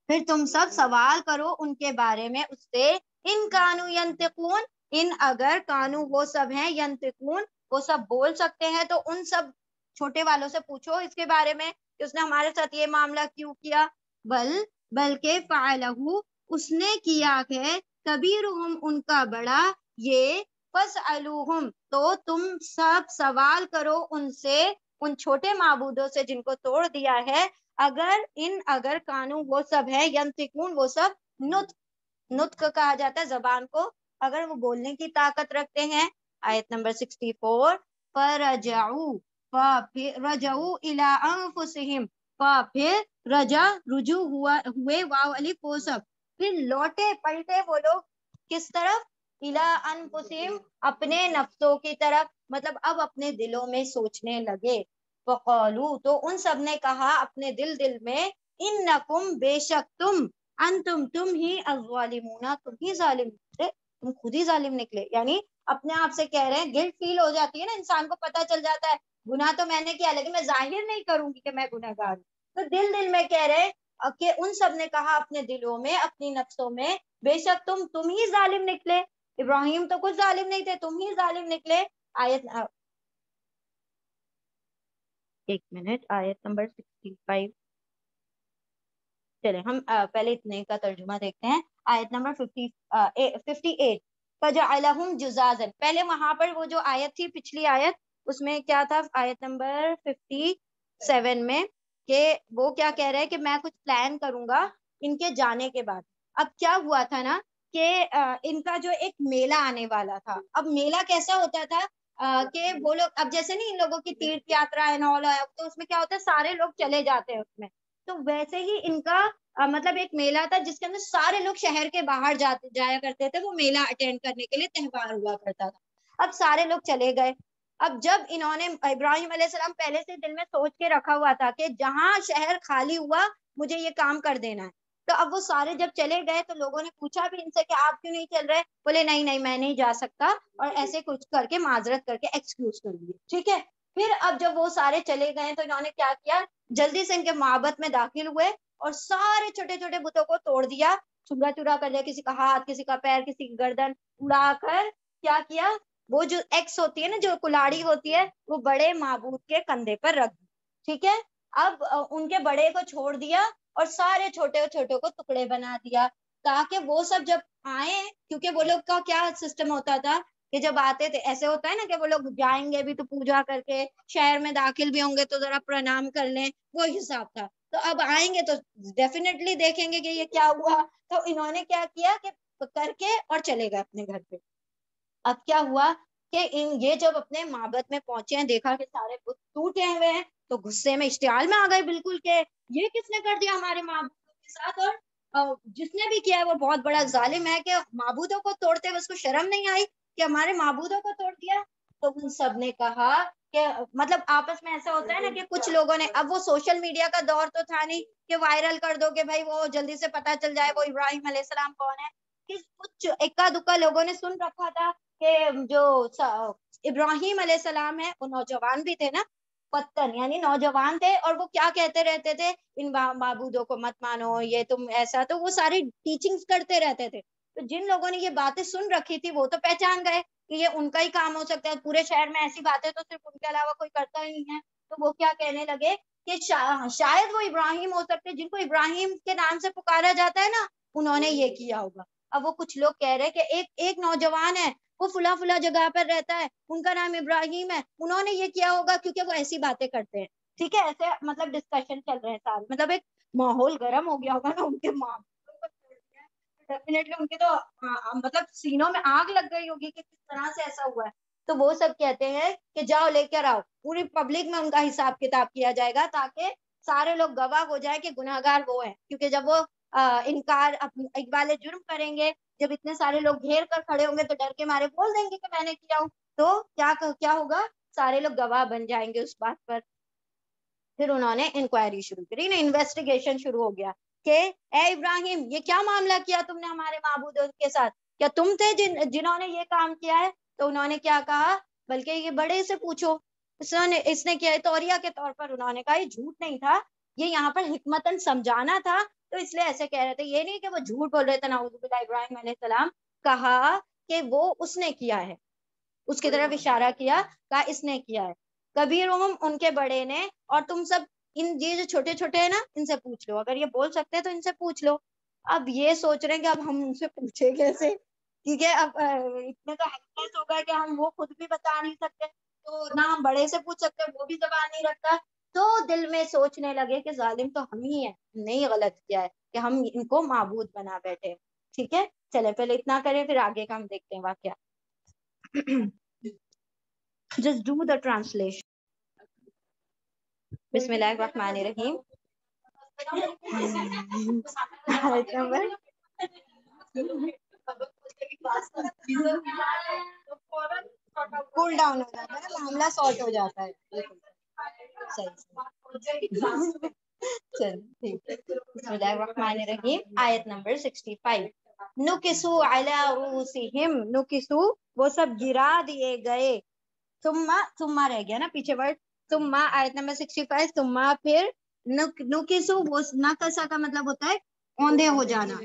پھر تم سب سوال کرو ان کے بارے میں اس سے، ان کانو ینطقون ان اگر کانو وہ سب ہیں، ینطقون وہ سب بول سکتے ہیں، تو ان سب چھوٹے والوں سے پوچھو اس کے بارے میں کہ اس نے ہمارے ساتھ یہ معاملہ کیوں کیا۔ بلکہ فعلہ اس نے کیا ہے، کبیرہم ان کا بڑا، یہ، فاسألوہم تو تم سب سوال کرو ان سے، ان چھوٹے معبودوں سے جن کو توڑ دیا ہے، اگر کانو وہ سب ہے، ینطقون وہ سب، نطق کہا جاتا ہے زبان کو، اگر وہ بولنے کی طاقت رکھتے ہیں۔ آیت نمبر 64، رجعوا الی انفسہم پھر رجوع ہوئے، واو الف وہ سب، پھر لوٹے پلٹے وہ لوگ کس طرف، الی انفسہم اپنے نفسوں کی طرف، مطلب اب اپنے دلوں میں سوچنے لگے، وقالو تو ان سب نے کہا اپنے دل میں، انکم بے شک تم ہی الظالمون تم ہی ظالم نکلے، تم خود ہی ظالم نکلے، یعنی اپنے آپ سے کہہ رہے ہیں، گلٹ فیل ہو جاتی ہے نا انسان کو، پتہ چل جاتا ہے گناہ تو میں نے کیا لیکن میں ظاہر نہیں کروں گی کہ میں گنہگار ہوں، تو دل میں کہہ رہے کہ ان سب نے کہا اپنے دلوں میں، اپنی نفسوں میں، بے شک تم ہی ظالم نکلے، ابراہیم تو کچھ ظالم نہیں تھے، تم ہی ظالم نکلے۔ آیت ایک منٹ، آیت نمبر 65، چلے ہم پہلے اتنے کا ترجمہ دیکھتے ہیں۔ آیت نمبر 58، فجعلہم جزازا، پہلے وہاں پر وہ جو آیت تھی پچھلی آیت، اس میں کیا تھا، آیت نمبر 57 میں، کہ وہ کیا کہہ رہے ہیں کہ میں کچھ پلان کروں گا ان کے جانے کے بعد۔ اب کیا ہوا تھا نا کہ ان کا جو ایک میلہ آنے والا تھا، اب میلہ کیسا ہوتا تھا کہ وہ لوگ، اب جیسے نہیں ان لوگوں کی تیرتھ یاترا ہے تو اس میں کیا ہوتا ہے، سارے لوگ چلے جاتے ہیں اس میں، تو ویسے ہی ان کا مطلب ایک میلہ تھا جس کے اندر سارے لوگ شہر کے باہر جایا کرتے تھے، وہ میلہ اٹینڈ کرنے کے لیے، تہوار ہوا کرتا تھا۔ اب سارے لوگ چلے گئے، اب جب انہوں نے، ابراہیم علیہ السلام پہلے سے دل میں سوچ کے رکھا ہوا تھا کہ جہاں شہر خالی ہوا مجھے یہ کام کر دینا ہے، تو اب وہ سارے جب چلے گئے تو لوگوں نے پوچھا بھی ان سے کہ آپ کیوں نہیں چل رہے، بولے نہیں میں نہیں جا سکتا، اور ایسے کچھ کر کے معذرت کر کے ایکسکیوز کر دیے، ٹھیک ہے۔ پھر اب جب وہ سارے چلے گئے تو انہوں نے کیا کیا، جلدی سے ان کے معبد میں داخل ہوئے اور سارے چھوٹے چھوٹے بتوں کو توڑ دیا، چورا چورا کر لیا، کسی کا ہاتھ، کسی کا پیر، کسی کی گردن اڑا کر کیا وہ جو ایکس ہوتی ہے نا، جو کلاڑی ہوتی ہے، وہ بڑے معبود کے کندھے پر رکھ دی، ٹھیک ہے۔ اب ان کے بڑے کو چھوڑ دیا اور سارے چھوٹے چھوٹے کو ٹکڑے بنا دیا، تاکہ وہ سب جب آئے، کیونکہ وہ لوگ کا کیا سسٹم ہوتا تھا کہ جب آتے تھے ایسے ہوتا ہے نا کہ وہ لوگ جائیں گے بھی تو پوجا کر کے، شہر میں داخل بھی ہوں گے تو ذرا پرنام کر لیں، وہ حساب تھا، تو اب آئیں گے تو ڈیفینیٹلی دیکھیں گے کہ یہ کیا ہوا. تو انہوں نے کیا کیا کہ کر کے اور چلے گئے اپنے گھر پہ. اب کیا ہوا کہ یہ جب اپنے معبد میں پہنچے ہیں، دیکھا کہ سارے بت ٹوٹے ہوئے ہیں، تو غصے میں اشتعال میں آ گئے بالکل کہ یہ کس نے کر دیا ہمارے معبودوں کے ساتھ، اور جس نے بھی کیا ہے وہ بہت بڑا ظالم ہے کہ معبودوں کو توڑتے ہوئے اس کو شرم نہیں آئی کہ ہمارے معبودوں کو توڑ دیا. تو ان سب نے کہا کہ مطلب آپس میں ایسا ہوتا ہے نا کہ کچھ لوگوں نے، اب وہ سوشل میڈیا کا دور تو تھا نہیں کہ وائرل کر دو کہ بھائی وہ جلدی سے پتا چل جائے وہ ابراہیم علیہ السلام کون ہے. کہ کچھ اکا دکا لوگوں نے سن رکھا تھا کہ جو ابراہیم علیہ السلام ہے وہ نوجوان بھی تھے نا، پتن یعنی نوجوان تھے، اور وہ کیا کہتے رہتے تھے، ان معبودوں کو مت مانو، یہ تم ایسا، تو وہ ساری ٹیچنگز کرتے رہتے تھے. تو جن لوگوں نے یہ باتیں سن رکھی تھی وہ تو پہچان گئے کہ یہ ان کا ہی کام ہو سکتا ہے، پورے شہر میں ایسی باتیں تو صرف ان کے علاوہ کوئی کرتا ہی نہیں ہے. تو وہ کیا کہنے لگے کہ شاید وہ ابراہیم ہو سکتے جن کو ابراہیم کے نام سے پکارا جاتا ہے نا، انہوں نے یہ کیا ہوگا. اب وہ کچھ لوگ کہہ رہے کہ ایک نوجوان ہے، وہ فلاں فلاں جگہ پر رہتا ہے، ان کا نام ابراہیم ہے، انہوں نے یہ کیا ہوگا کیونکہ وہ ایسی باتیں کرتے ہیں. ٹھیک ہے، ایسے مطلب ڈسکشن چل رہے ہیں سارے، مطلب ایک ماحول گرم ہو گیا ہوگا نا ان کے ماں ڈیفینیٹلی ان کے تو مطلب سینوں میں آگ لگ گئی ہوگی کہ کس طرح سے ایسا ہوا ہے. تو وہ سب کہتے ہیں کہ جاؤ لے کر آؤ، پوری پبلک میں ان کا حساب کتاب کیا جائے گا تاکہ سارے لوگ گواہ ہو جائے کہ گناہگار وہ ہیں. کیونکہ جب وہ انکار اقبال جرم کریں گے، جب اتنے سارے لوگ گھیر کر کھڑے ہوں گے تو ڈر کے مارے بول دیں گے کہ میں نے کیا ہوں، تو کیا ہوگا، سارے لوگ گواہ بن جائیں گے اس بات پر. پھر انہوں نے انکوائری شروع کری، انویسٹیگیشن شروع ہو گیا کہ اے ابراہیم یہ کیا معاملہ کیا تم نے ہمارے معبودوں کے ساتھ، کیا تم تھے جنہوں نے یہ کام کیا ہے. تو انہوں نے کیا کہا، بلکہ یہ بڑے سے پوچھو، اس نے کیا ہے، توریہ کے طور پر انہوں نے کہا یہ جھوٹ نہیں تھا، یہ یہاں پر حکمتاً سمجھانا تھا، تو اس لیے ایسے کہہ رہے تھے، یہ نہیں کہ وہ جھوٹ بول رہے تھے. نعوذ باللہ. ابراہیم علیہ السلام کہا کہ وہ اس نے کیا ہے، اس کی طرف اشارہ کیا، کہا اس نے کیا ہے. کبیرہم ان کے بڑے نے، اور تم سب ان یہ جو چھوٹے چھوٹے ہیں نا ان سے پوچھ لو، اگر یہ بول سکتے ہیں تو ان سے پوچھ لو. اب یہ سوچ رہے ہیں کہ اب ہم ان سے پوچھیں کیسے، ٹھیک ہے، اب اتنے تو ہیلپلیس ہو گئے کہ ہم وہ خود بھی بتا نہیں سکتے، تو نہ ہم بڑے سے پوچھ سکتے، وہ بھی زبان نہیں رکھتا. تو دل میں سوچنے لگے کہ ظالم تو ہم ہی ہیں، نہیں غلط کیا ہے کہ ہم ان کو معبود بنا بیٹھے. ٹھیک ہے، چلے پہلے اتنا کریں پھر آگے کا ہم دیکھتے ہیں واقعہ. Just do the translation. بسم اللہ الرحمن الرحیم. کول ڈاؤن ہو جاتا ہے، معاملہ سارٹ ہو جاتا ہے. چل ٹھیک ہے. بسم اللہ الرحمن الرحیم. آیت نمبر 65. نکسو علی رؤوسہم، نکسو وہ سب گرا دیے گئے، ثم رہ گیا نا پیچھے ورڈ، ثم آیت نمبر 65، ثم پھر نکسو، وہ نکسا کا مطلب ہوتا ہے اوندے ہو جانا،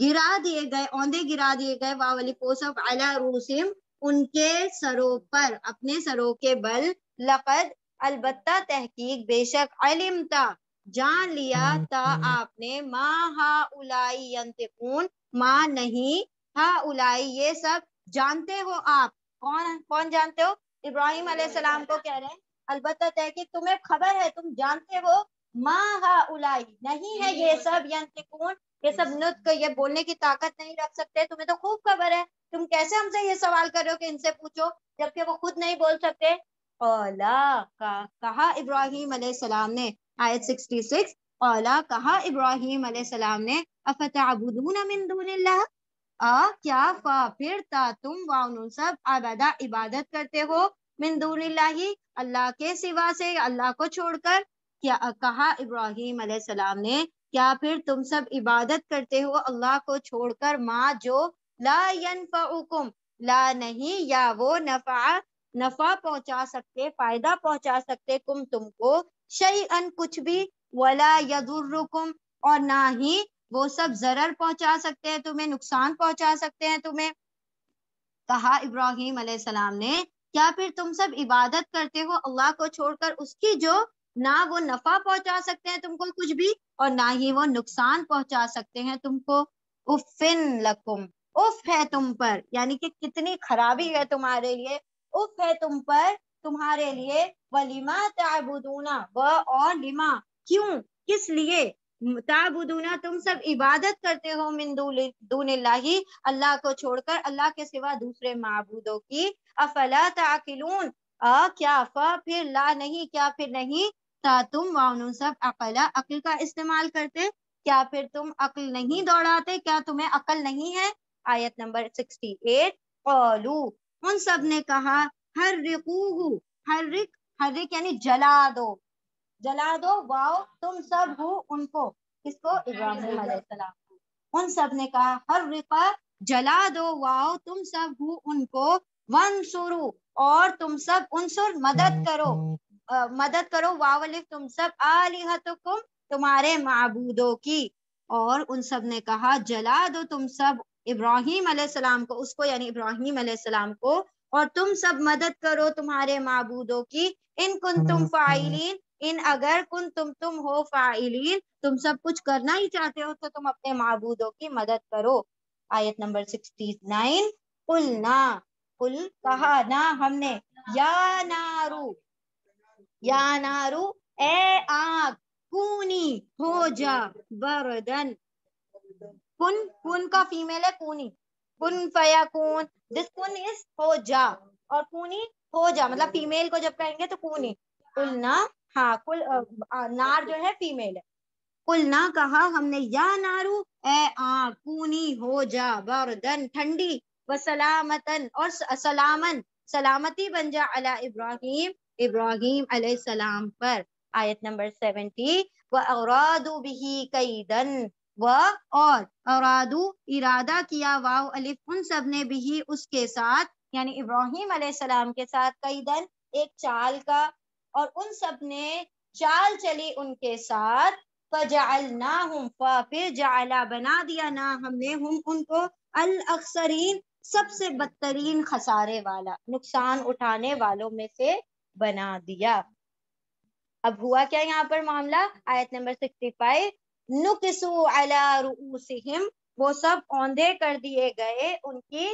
گرا دیے گئے، اوندے گرا دیے گئے، واولی پوسف علی رؤوسہم ان کے سروں پر، اپنے سروں کے بل، لقد البتہ تحقیق بے شک، علمتا جان لیا، تا آپ نے، ما ہا اولائی ینطقون، ما نہیں، ہا اولائی یہ سب، جانتے ہو آپ، کون جانتے ہو، ابراہیم علیہ السلام کو کہہ رہے ہیں البتہ تحقیق تمہیں خبر ہے، تم جانتے ہو، ما ہا اولائی نہیں ہے یہ سب، ینطقون یہ سب نطق، یہ بولنے کی طاقت نہیں رکھ سکتے، تمہیں تو خوب خبر ہے، تم کیسے ہم سے یہ سوال کر رہے ہو کہ ان سے پوچھو جبکہ وہ خود نہیں بول سکتے. اولا کہا ابراہیم علیہ السلام نے، آیت 66، اولا کہا ابراہیم علیہ السلام نے، افتعبدون من دون اللہ، کیا پھر تم واؤن سب عبادہ عبادت کرتے ہو، من دون اللہ اللہ کے سوا سے، اللہ کو چھوڑ کر. کیا کہا ابراہیم علیہ السلام نے، کیا پھر تم سب عبادت کرتے ہو اللہ کو چھوڑ کر، ما جو، لا ینفعکم لا نہیں، یا وہ نفع پہنچا سکتے، فائدہ پہنچا سکتے، تم کو، شیئن کچھ بھی، ولا یضرکم اور نہ ہی وہ سب ضرر پہنچا سکتے ہیں تمہیں، نقصان پہنچا سکتے ہیں تمہیں. کہا ابراہیم علیہ السلام نے، کیا پھر تم سب عبادت کرتے ہو اللہ کو چھوڑ کر اس کی جو نہ وہ نفع پہنچا سکتے ہیں تم کو کچھ بھی، اور نہ ہی وہ نقصان پہنچا سکتے ہیں تم کو. افن لکم، اف ہے تم پر، یعنی کہ کتنی خرابی ہے تمہارے لیے، اف ہے تم پر تمہارے لیے، ولیما تعبدون، و اور لما کیوں، کس لیے؟ تعبدونا تم سب عبادت کرتے ہو من دون اللہ اللہ کو چھوڑ کر، اللہ کے سوا دوسرے معبودوں کی، افلا تعقلون کیا پھر لا نہیں، کیا پھر نہیں، تا تم وانو سب عقل کا استعمال کرتے، کیا پھر تم عقل نہیں دوڑاتے، کیا تمہیں عقل نہیں ہے؟ آیت نمبر 68 قالو ان سب نے کہا حرقوہ، حرق یعنی جلا دو، جلا دو، واؤ تم سب ہو ان کو، کس کو؟ ابراہیم علیہ السلام کو۔ ان سب نے کہا حرقا جلا دو، واؤ تم سب ہو ان کو، ونصرو اور تم سب انصر مدد کرو، مدد کرو، واو الف تم سب، آلہتکم تمہارے معبودوں کی، اور ان سب نے کہا جلا دو تم سب ابراہیم علیہ السلام کو، اس کو یعنی ابراہیم علیہ السلام کو، اور تم سب مدد کرو تمہارے معبودوں کی، ان کنتم فاعلین ان اگر تم ہو فاعلین، تم سب کچھ کرنا ہی چاہتے ہو تو تم اپنے معبودوں کی مدد کرو۔ آیت نمبر 69 قلنا قل کہا نا ہم نے، یا نارو، یا نارو اے آگ، کونی ہو جا، بردن، کن کا فیمیل ہے کونی، کن فیکون، دس کن از ہو جا، اور کونی ہو جا مطلب فیمیل کو جب کہیں گے تو کونی، قلنا ہاں کل نار جو ہے فیمیل ہے، قلنا کہا ہم نے، یا نارو اے آگ، کونی ہو جا، بردن ٹھنڈی، وسلامتن اور سلامن سلامتی بن جا، علی ابراہیم ابراہیم علیہ السلام پر۔ آیت نمبر 70 وَأَرَادُوا بِهِ كَيْدًا اور ارادو ارادہ کیا، واو الف ان سب نے، بھی اس کے ساتھ یعنی ابراہیم علیہ السلام کے ساتھ، قیدن ایک چال کا، اور ان سب نے چال چلی ان کے ساتھ، فجعلناہم پھر جعلا بنا دیا نا ہم نے، ہم ان کو، الاخسرین سب سے بدترین خسارے والا، نقصان اٹھانے والوں میں سے بنا دیا۔ اب ہوا کیا یہاں پر معاملہ؟ آیت نمبر 65 نکسو علی رؤوسہم وہ سب اوندھے کر دیے گئے ان کی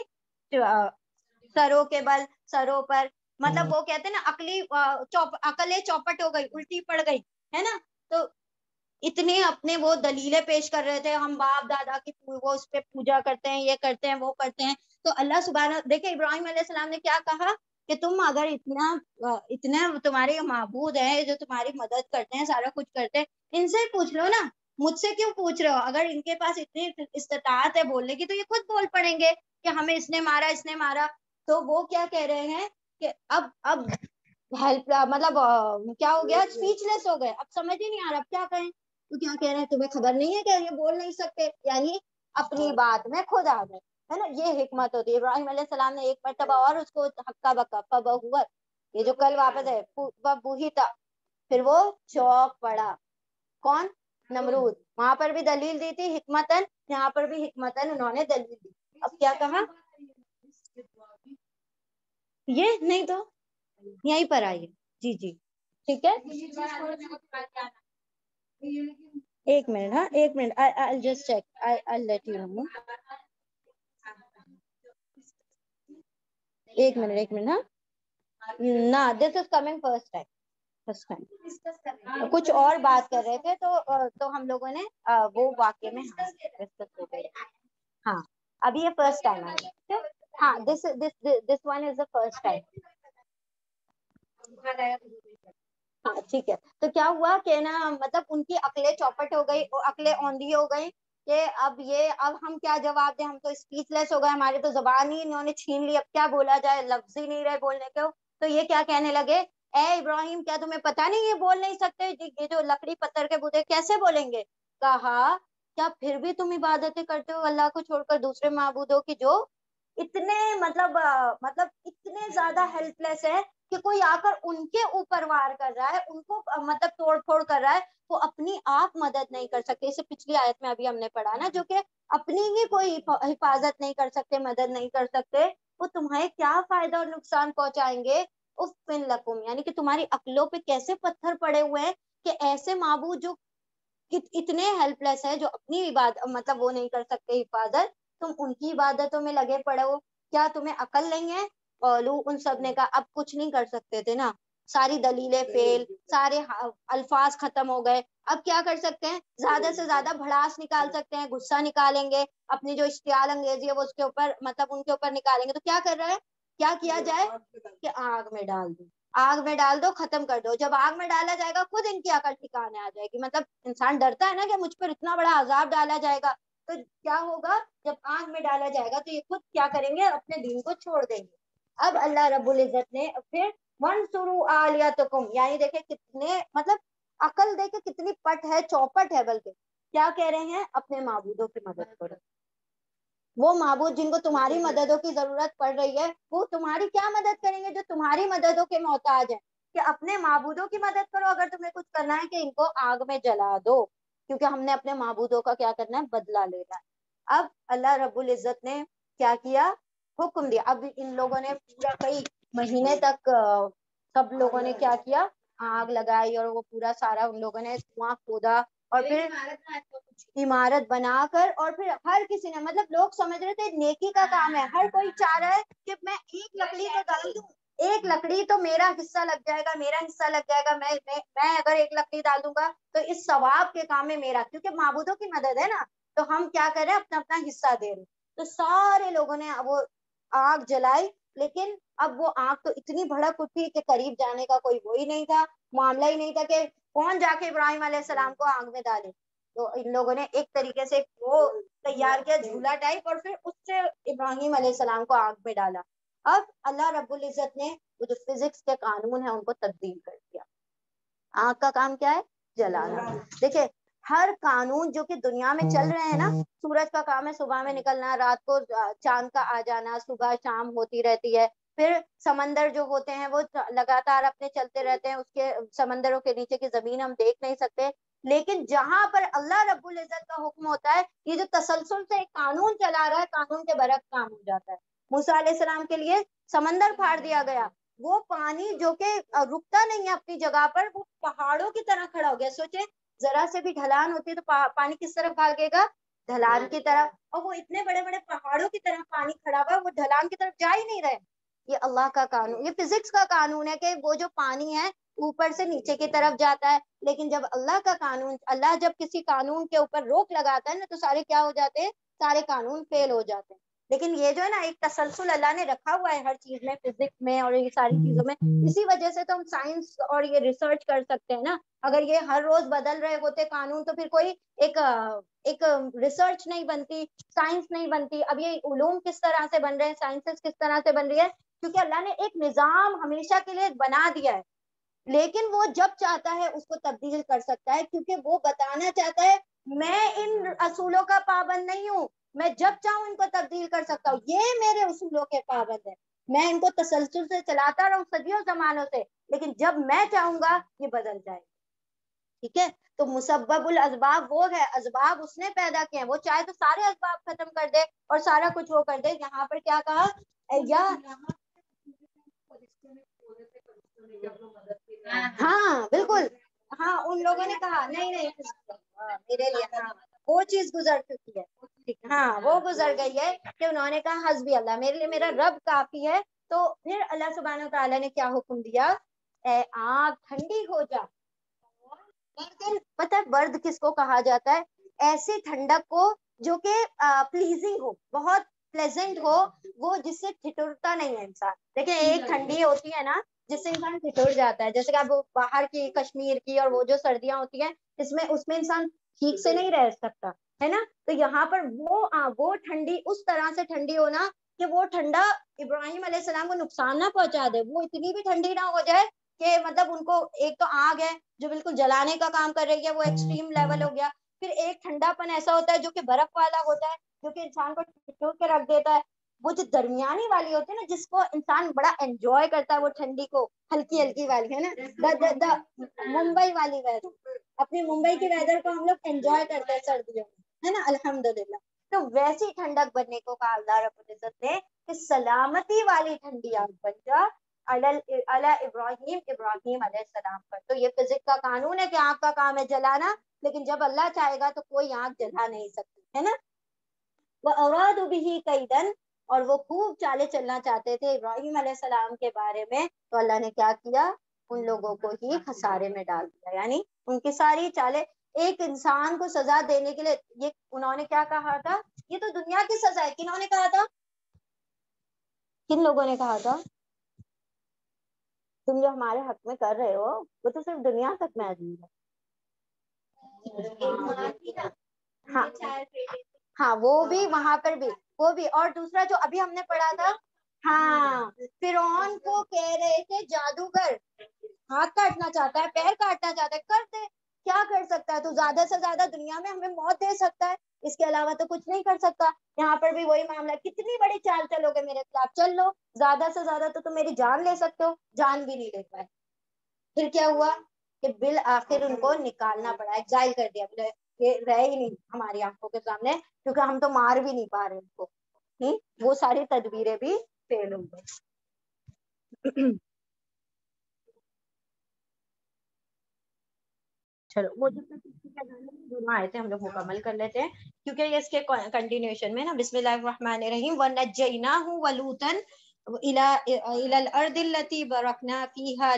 سروں کے بل، سروں پر، مطلب وہ کہتے ہیں نا عقلیں چوپٹ ہو گئی، الٹی پڑ گئی ہے نا، تو اتنے اپنے وہ دلیلیں پیش کر رہے تھے، ہم باپ دادا کی وہ اس پہ پوجا کرتے ہیں، یہ کرتے ہیں، وہ کرتے ہیں، تو اللہ سبحانہ دیکھیں ابراہیم علیہ السلام نے کیا کہا کہ تم اگر اتنا تمہارے معبود ہیں جو تمہاری مدد کرتے ہیں، سارا کچھ کرتے ہیں، ان سے پوچھ لو نا، مجھ سے کیوں پوچھ رہے ہو؟ اگر ان کے پاس اتنی استطاعت ہے بولنے کی تو یہ خود بول پڑیں گے کہ ہمیں اس نے مارا، اس نے مارا۔ تو وہ کیا کہہ رہے ہیں کہ اب ہیلپ مطلب کیا ہو گیا، اسپیچ لیس ہو گئے، اب سمجھ ہی نہیں آ رہا اب کیا کہیں، تو کیا کہہ رہے ہیں تمہیں خبر نہیں ہے کہ یہ بول نہیں سکتے، یعنی اپنی بات میں خود آ گئے، ہے نا، یہ حکمت ہوتی ہے۔ ابراہیم علیہ السلام نے ایک مرتبہ اور اس کو ہکا بکا، فبہوت یہ جو کل واپس ہے، بوہیتا پھر وہ چوک پڑا، کون؟ نمرود، وہاں پر بھی دلیل دی تھی حکمتن، یہاں پر بھی حکمتن انہوں نے دلیل دی۔ اب کیا کہا؟ یہ نہیں تو یہیں پر آئیے، جی جی ٹھیک ہے، ایک منٹ، ہاں ایک minute, I'll just check, I'll let you know. ایک منٹ ہاں، نہ دس از کمنگ فرسٹ ٹائم، کچھ اور بات کر رہے تھے تو ہم لوگوں نے وہ واقعے میں ڈسکس ہو گئے، ہاں ابھی یہ فرسٹ ٹائم ہے، ہاں this one is the first time, ہاں ٹھیک ہے۔ تو کیا ہوا کہ نا مطلب ان کی عقلیں چوپٹ ہو گئی، عقلیں اوندھی ہو گئی کہ اب ہم کیا جواب دیں، ہم تو اسپیچ لیس ہو گئے، ہمارے تو زبان ہی انہوں نے چھین لی، اب کیا بولا جائے، لفظ ہی نہیں رہے بولنے کو۔ تو یہ کیا کہنے لگے، اے ابراہیم کیا تمہیں پتا نہیں یہ بول نہیں سکتے، یہ جو لکڑی پتھر کے بوتے کیسے بولیں گے؟ کہا کیا پھر بھی تم عبادتیں کرتے ہو اللہ کو چھوڑ کر دوسرے معبودوں کی، جو اتنے مطلب اتنے زیادہ ہیلپ لیس ہے کہ کوئی آ کر ان کے اوپر وار کر رہا ہے، ان کو مطلب توڑ پھوڑ کر رہا ہے، وہ اپنی آپ مدد نہیں کر سکتے۔ اسے پچھلی آیت میں ابھی ہم نے پڑھا نا، جو کہ اپنی ہی کوئی حفاظت نہیں کر سکتے، مدد نہیں کر سکتے، وہ تمہیں کیا فائدہ اور نقصان پہنچائیں گے؟ اف لکم یعنی کہ تمہاری عقلوں پہ کیسے پتھر پڑے ہوئے ہیں کہ ایسے معبود جو اتنے ہیلپ لیس ہے، جو اپنی عبادت مطلب وہ نہیں کر سکتے حفاظت، تم ان کی عبادتوں میں لگے پڑے ہو، کیا تمہیں عقل نہیں ہے؟ قالو ان سب نے کہا، اب کچھ نہیں کر سکتے تھے نا، ساری دلیلیں فیل، سارے الفاظ ختم ہو گئے. اب کیا کر سکتے ہیں؟ زیادہ سے زیادہ بھڑاس نکال سکتے ہیں، غصہ نکالیں گے، اپنی جو اشتعال انگیزی ہے وہ اس کے اوپر مطلب ان کے اوپر نکالیں گے. تو کیا کر رہا ہے، کیا کیا جائے کہ آگ میں ڈال دو، آگ میں ڈال دو، ختم کر دو. جب آگ میں ڈالا جائے گا خود ان کی عقل ٹھکانے آ جائے گی. مطلب انسان ڈرتا ہے نا کہ مجھ پر اتنا بڑا عذاب ڈالا جائے گا، تو کیا ہوگا جب آگ میں ڈالا جائے گا تو یہ خود کیا کریں گے، اپنے دین کو چھوڑ دیں گے. اب اللہ رب العزت نے پھر وَانْصُرُوا آلِهَتَكُمْ، یعنی دیکھیں کتنے مطلب عقل دیکھیں کتنی پٹ ہے، چوپٹ ہے. بلکہ کیا کہہ رہے ہیں، اپنے معبودوں کی مدد کرو. وہ معبود جن کو تمہاری مددوں کی ضرورت پڑ رہی ہے وہ تمہاری کیا مدد کریں گے، جو تمہاری مددوں کے محتاج ہیں. کہ اپنے معبودوں کی مدد کرو اگر تمہیں کچھ کرنا ہے، کہ ان کو آگ میں جلا دو، کیونکہ ہم نے اپنے معبودوں کا کیا کرنا ہے، بدلہ لینا ہے. اب اللہ رب العزت نے کیا کیا، حکم دیا. اب ان لوگوں نے پورا کئی مہینے تک سب لوگوں نے کیا کیا، آگ لگائی، اور وہ پورا سارا ان لوگوں نے کنواں کھودا، اور پھر عمارت بنا کر، اور پھر ہر کسی نے مطلب لوگ سمجھ رہے تھے نیکی کا کام ہے، ہر کوئی چاہ رہا ہے کہ میں ایک لکڑی تو ڈال دوں، ایک لکڑی تو میرا حصہ لگ جائے گا، میرا حصہ لگ جائے گا. میں اگر ایک لکڑی ڈال دوں گا تو اس ثواب کے کام میں میرا، کیونکہ معبودوں کی مدد ہے نا، تو ہم کیا کریں، اپنا اپنا حصہ دے رہے. تو سارے لوگوں نے وہ آگ جلائی. لیکن اب وہ آگ تو اتنی بھڑک اٹھی کہ قریب جانے کا کوئی وہی نہیں تھا، معاملہ ہی نہیں تھا کہ کون جا کے ابراہیم علیہ السلام کو آگ میں ڈالے. تو ان لوگوں نے ایک طریقے سے وہ تیار کیا جھولا ٹائپ، اور پھر اس سے ابراہیم علیہ السلام کو آگ میں ڈالا. اب اللہ رب العزت نے وہ جو فزکس کے قانون ہیں ان کو تبدیل کر دیا. آگ کا کام کیا ہے، جلانا. دیکھیں ہر قانون جو کہ دنیا میں چل رہے ہیں نا، سورج کا کام ہے صبح میں نکلنا، رات کو چاند کا آ جانا، صبح شام ہوتی رہتی ہے. پھر سمندر جو ہوتے ہیں وہ لگاتار اپنے چلتے رہتے ہیں، اس کے سمندروں کے نیچے کی زمین ہم دیکھ نہیں سکتے. لیکن جہاں پر اللہ رب العزت کا حکم ہوتا ہے، یہ جو تسلسل سے ایک قانون چلا رہا ہے، قانون کے برعکس کام ہو جاتا ہے. موسیٰ علیہ السلام کے لیے سمندر پھاڑ دیا گیا، وہ پانی جو کہ رکتا نہیں ہے اپنی جگہ پر، وہ پہاڑوں کی طرح کھڑا ہو گیا. سوچے ذرا سے بھی ڈھلان ہوتی ہے تو پانی کس طرف بھاگے گا، ڈھلان کی طرف. اور وہ اتنے بڑے بڑے پہاڑوں کی طرح پانی کھڑا ہوا ہے، وہ ڈھلان کی طرف جا ہی نہیں رہے. یہ اللہ کا قانون، یہ فزکس کا قانون ہے کہ وہ جو پانی ہے اوپر سے نیچے کی طرف جاتا ہے. لیکن جب اللہ کا قانون، اللہ جب کسی قانون کے اوپر روک لگاتا ہے نا، تو سارے کیا ہو جاتے ہیں، سارے قانون فیل ہو جاتے ہیں. لیکن یہ جو ہے نا ایک تسلسل اللہ نے رکھا ہوا ہے ہر چیز میں، فزکس میں اور یہ ساری چیزوں میں. اسی وجہ سے تو ہم سائنس اور یہ ریسرچ کر سکتے ہیں نا. اگر یہ ہر روز بدل رہے ہوتے قانون تو پھر کوئی ایک ریسرچ نہیں بنتی، سائنس نہیں بنتی. اب یہ علوم کس طرح سے بن رہے ہیں، سائنسز کس طرح سے بن رہی ہے، کیونکہ اللہ نے ایک نظام ہمیشہ کے لیے بنا دیا ہے. لیکن وہ جب چاہتا ہے اس کو تبدیل کر سکتا ہے، کیونکہ وہ بتانا چاہتا ہے میں ان اصولوں کا پابند نہیں ہوں، میں جب چاہوں ان کو تبدیل کر سکتا ہوں. یہ میرے اصولوں کے پابند ہے، میں ان کو تسلسل سے چلاتا رہوں صدیوں زمانوں سے، لیکن جب میں چاہوں گا یہ بدل جائے. ٹھیک ہے، تو مسبب الاسباب وہ ہے، اسباب اس نے پیدا کیے ہیں، وہ چاہے تو سارے اسباب ختم کر دے اور سارا کچھ وہ کر دے. یہاں پر کیا کہا، یا ہاں بالکل، ہاں ان لوگوں نے کہا نہیں نہیں میرے لیے، ہاں وہ چیز گزر چکی ہے. ہاں وہ گزر گئی ہے کہ انہوں نے کہا حسبی اللہ، میرے لیے میرا رب کافی ہے. تو پھر اللہ سبحانہ وتعالیٰ نے کیا حکم دیا، اے آگ ٹھنڈی ہو جا. پتہ ہے برد کس کو کہا جاتا ہے، ایسی ٹھنڈک کو جو کہ پلیزنگ ہو، بہت پلیزنٹ ہو، وہ جس سے ٹھٹرتا نہیں ہے انسان. دیکھیں ایک ٹھنڈی ہوتی ہے نا جس سے انسان ٹھٹر جاتا ہے، جیسے کہ اب باہر کی کشمیر کی اور وہ جو سردیاں ہوتی ہیں اس میں انسان ٹھیک سے نہیں رہ سکتا ہے نا. تو یہاں پر وہ ٹھنڈی اس طرح سے ٹھنڈی ہونا کہ وہ ٹھنڈا ابراہیم علیہ السلام کو نقصان نہ پہنچا دے، وہ اتنی بھی ٹھنڈی نہ ہو جائے کہ مطلب ان کو، ایک تو آگ ہے جو بالکل جلانے کا کام کر رہی ہے، وہ ایکسٹریم لیول ہو گیا. پھر ایک ٹھنڈا پن ایسا ہوتا ہے جو کہ برف والا ہوتا ہے، جو کہ انسان کو ٹھٹور کے رکھ دیتا ہے. وہ جو درمیانی والی ہوتی ہے نا جس کو انسان بڑا انجوائے کرتا ہے، وہ ٹھنڈی کو ہلکی ہلکی والی ہے نا، ممبئی والی ویدر، اپنی ممبئی کی ویدر کو ہم لوگ انجوائے کرتے ہیں سردیوں میں، ہے نا، الحمدللہ. تو ویسی ٹھنڈک بننے کو کہا اللہ رب العزت نے کہ سلامتی والی ٹھنڈی آگ بن جا ابراہیم علیہ السلام پر. تو یہ فزکس کا قانون ہے کہ آگ کا کام ہے جلانا، لیکن جب اللہ چاہے گا تو کوئی آگ جلا نہیں سکتی، ہے نا. وَأَرَادُوا بِهِ كَيْدًا، اور وہ خوب چالے چلنا چاہتے تھے ابراہیم علیہ السلام کے بارے میں. تو اللہ نے کیا کیا، ان لوگوں کو ہی خسارے میں ڈال دیا، یعنی ان کی ساری چالیں، ایک انسان کو سزا دینے کے لیے یہ انہوں نے کیا کہا تھا، یہ تو دنیا کی سزا ہے، کنہوں نے کہا تھا، کن لوگوں نے کہا تھا، تم جو ہمارے حق میں کر رہے ہو وہ تو صرف دنیا تک محدود ہے. ہاں ہاں وہ بھی وہاں پر بھی، وہ بھی، اور دوسرا جو ابھی ہم نے پڑھا تھا، ہاں فرعون کو کہہ رہے تھے جادوگر ہاتھ کاٹنا چاہتا ہے، پیر کاٹنا چاہتا ہے، کر دے، کیا کر سکتا ہے تو، زیادہ سے زیادہ دنیا میں ہمیں موت دے سکتا ہے، اس کے علاوہ تو کچھ نہیں کر سکتا. یہاں پر بھی وہی معاملہ، کتنی بڑی چال چلو گے میرے خلاف، چل لو، زیادہ سے زیادہ تو تم میری جان لے سکتے ہو، جان بھی نہیں لے پائے. پھر کیا ہوا کہ بالآخر ان کو نکالنا پڑا، ایگزائل کر دیا، یہ رہے ہی نہیں ہماری آنکھوں کے سامنے، کیونکہ ہم تو مار بھی نہیں پا رہے ان کو. وہ ساری تدبیریں بھی فیل ہو گئی. چلو وہ جو دونوں آئے تھے ہم لوگ مکمل کر لیتے ہیں، کیونکہ یہ اس کے کنٹینیوشن میں نا، بسم اللہ الرحمن الرحیم، وَنَجَّيْنَاهُ وَلُوطًا إِلَى الْأَرْضِ الَّتِي بَارَكْنَا فِيهَا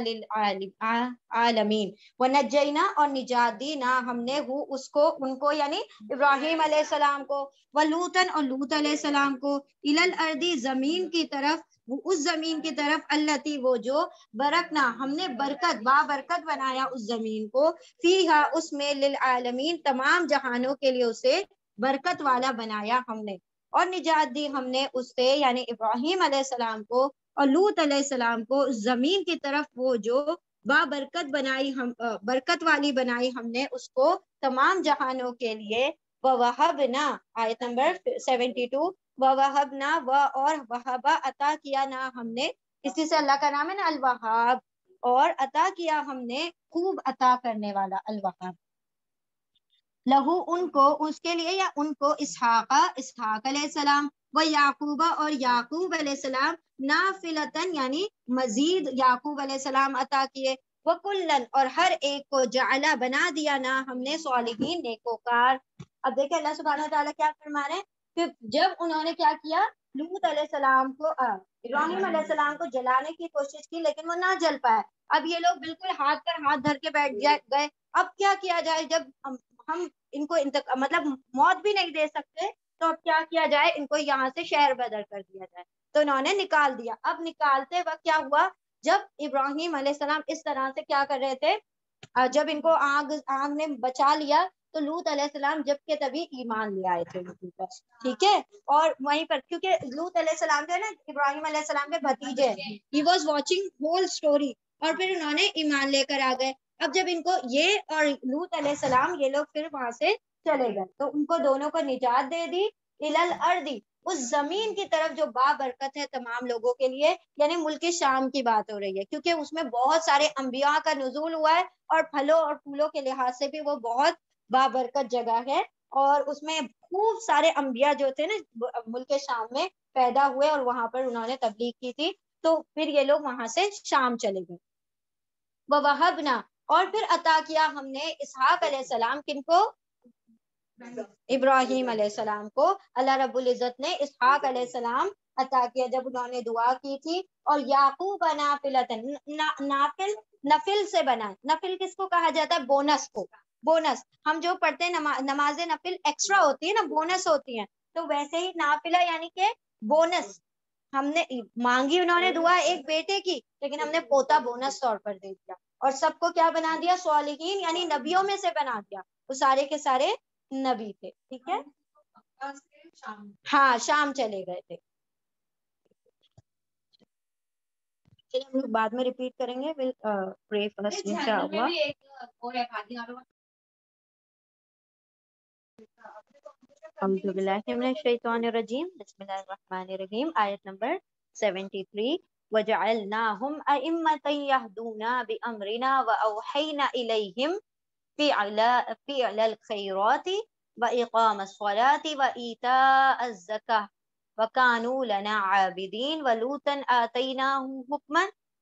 لِلْعَالَمِينَ. وَنَجَّيْنَا اور نجات دی نا ہم نے اس کو، ان کو یعنی ابراہیم علیہ السلام کو، وَلُوطًا اور لوط علیہ السلام کو، إِلَى الْأَرْضِ زمین کی طرف، اس زمین کی طرف، الَّتِي وہ جو، برکنا ہم نے برکت با برکت بنایا اس زمین کو، فیہا اس میں، للعالمین تمام جہانوں کے لیے اسے برکت والا بنایا ہم نے. اور نجات دی ہم نے اس سے یعنی ابراہیم علیہ السلام کو اور لوط علیہ السلام کو زمین کی طرف، وہ جو با برکت بنائی ہم، برکت والی بنائی ہم نے اس کو تمام جہانوں کے لیے. وَوَهَبْنَا آیت نمبر 72، وَوَهَبْنَا اور وہبا عطا کیا نا ہم نے، اسی سے اللہ کا نام ہے نا الوہاب، اور عطا کیا ہم نے خوب عطا کرنے والا الوہاب. لہو ان کو، اس کے لیے یا ان کو، اسحاق علیہ السلام، و یعقوبہ اور یعقوب علیہ السلام، نافلتن یعنی مزید یعقوب علیہ السلام عطا کیے، وکلن اور ہر ایک کو، جعلا بنا دیا نا ہم نے، صالحین نیکوکار. اب دیکھیں اللہ سبحانہ و تعالیٰ کیا فرما رہے ہیں کہ جب انہوں نے کیا کیا، لوط علیہ السلام کو، ابراہیم علیہ السلام کو جلانے کی کوشش کی لیکن وہ نہ جل پائے. اب یہ لوگ بالکل ہاتھ پر ہاتھ دھر کے بیٹھ گئے، اب کیا کیا جائے، جب ہم ان کو مطلب موت بھی نہیں دے سکتے تو اب کیا کیا جائے، ان کو یہاں سے شہر بدر کر دیا جائے. تو انہوں نے نکال دیا. اب نکالتے وقت کیا ہوا، جب ابراہیم علیہ السلام اس طرح سے کیا کر رہے تھے، جب ان کو آگ نے بچا لیا تو لوط علیہ السلام جب کے تبھی ایمان لے آئے تھے ان پر، ٹھیک ہے. اور وہیں پر کیونکہ لوط علیہ السلام جو ہے نا ابراہیم علیہ السلام کے بھتیجے، he was watching whole story, اور پھر انہوں نے ایمان لے کر آ گئے. اب جب ان کو یہ اور لوط علیہ السلام یہ لوگ پھر وہاں سے چلے گئے تو ان کو دونوں کو نجات دے دی، الل ارضی اس زمین کی طرف جو با برکت ہے تمام لوگوں کے لیے، یعنی ملک شام کی بات ہو رہی ہے، کیونکہ اس میں بہت سارے انبیاء کا نزول ہوا ہے اور پھلوں اور پھولوں کے لحاظ سے بھی وہ بہت بابرکت جگہ ہے. اور اس میں خوب سارے انبیاء جو تھے نا ملک شام میں پیدا ہوئے اور وہاں پر انہوں نے تبلیغ کی تھی، تو پھر یہ لوگ وہاں سے شام چلے گئے. وَوَهَبْنَا اور پھر عطا کیا ہم نے اسحاق علیہ السلام، کن کو، ابراہیم علیہ السلام کو اللہ رب العزت نے اسحاق علیہ السلام عطا کیا جب انہوں نے دعا کی تھی. اور یعقوب نافلتن، نافل نفل سے بنا، نفل کس کو کہا جاتا ہے، بونس کو. بونس ہم جو پڑھتے ہیں نماز نفل ایکسٹرا ہوتی ہے نا، بونس ہوتی ہیں، تو ویسے ہی نافلہ یعنی کہ بونس. ہم نے مانگی انہوں نے دعا ایک بیٹے کی، لیکن ہم نے پوتا بونس طور پر دے دیا، اور سب کو کیا بنا دیا، صالحین یعنی نبیوں میں سے بنا دیا، وہ سارے کے سارے نبی تھے. ٹھیک ہے، ہاں شام چلے گئے تھے. چلیے ہم لوگ بعد میں ریپیٹ کریں گے، پرے فرسٹ انشاءاللہ. اعوذ باللہ من الشیطان الرجیم، بسم اللہ الرحمن الرحیم. آیت نمبر 73، وَجَعَلْنَاهُمْ أَئِمَّةً يَهْدُونَ بِأَمْرِنَا وَأَوْحَيْنَا إِلَيْهِمْ فِعْلَ الْخَيْرَاتِ وَإِقَامَ الصَّلَاةِ وَإِيتَاءَ الزَّكَاةِ وَكَانُوا لَنَا عَابِدِينَ. وَلُوطًا آتَيْنَاهُ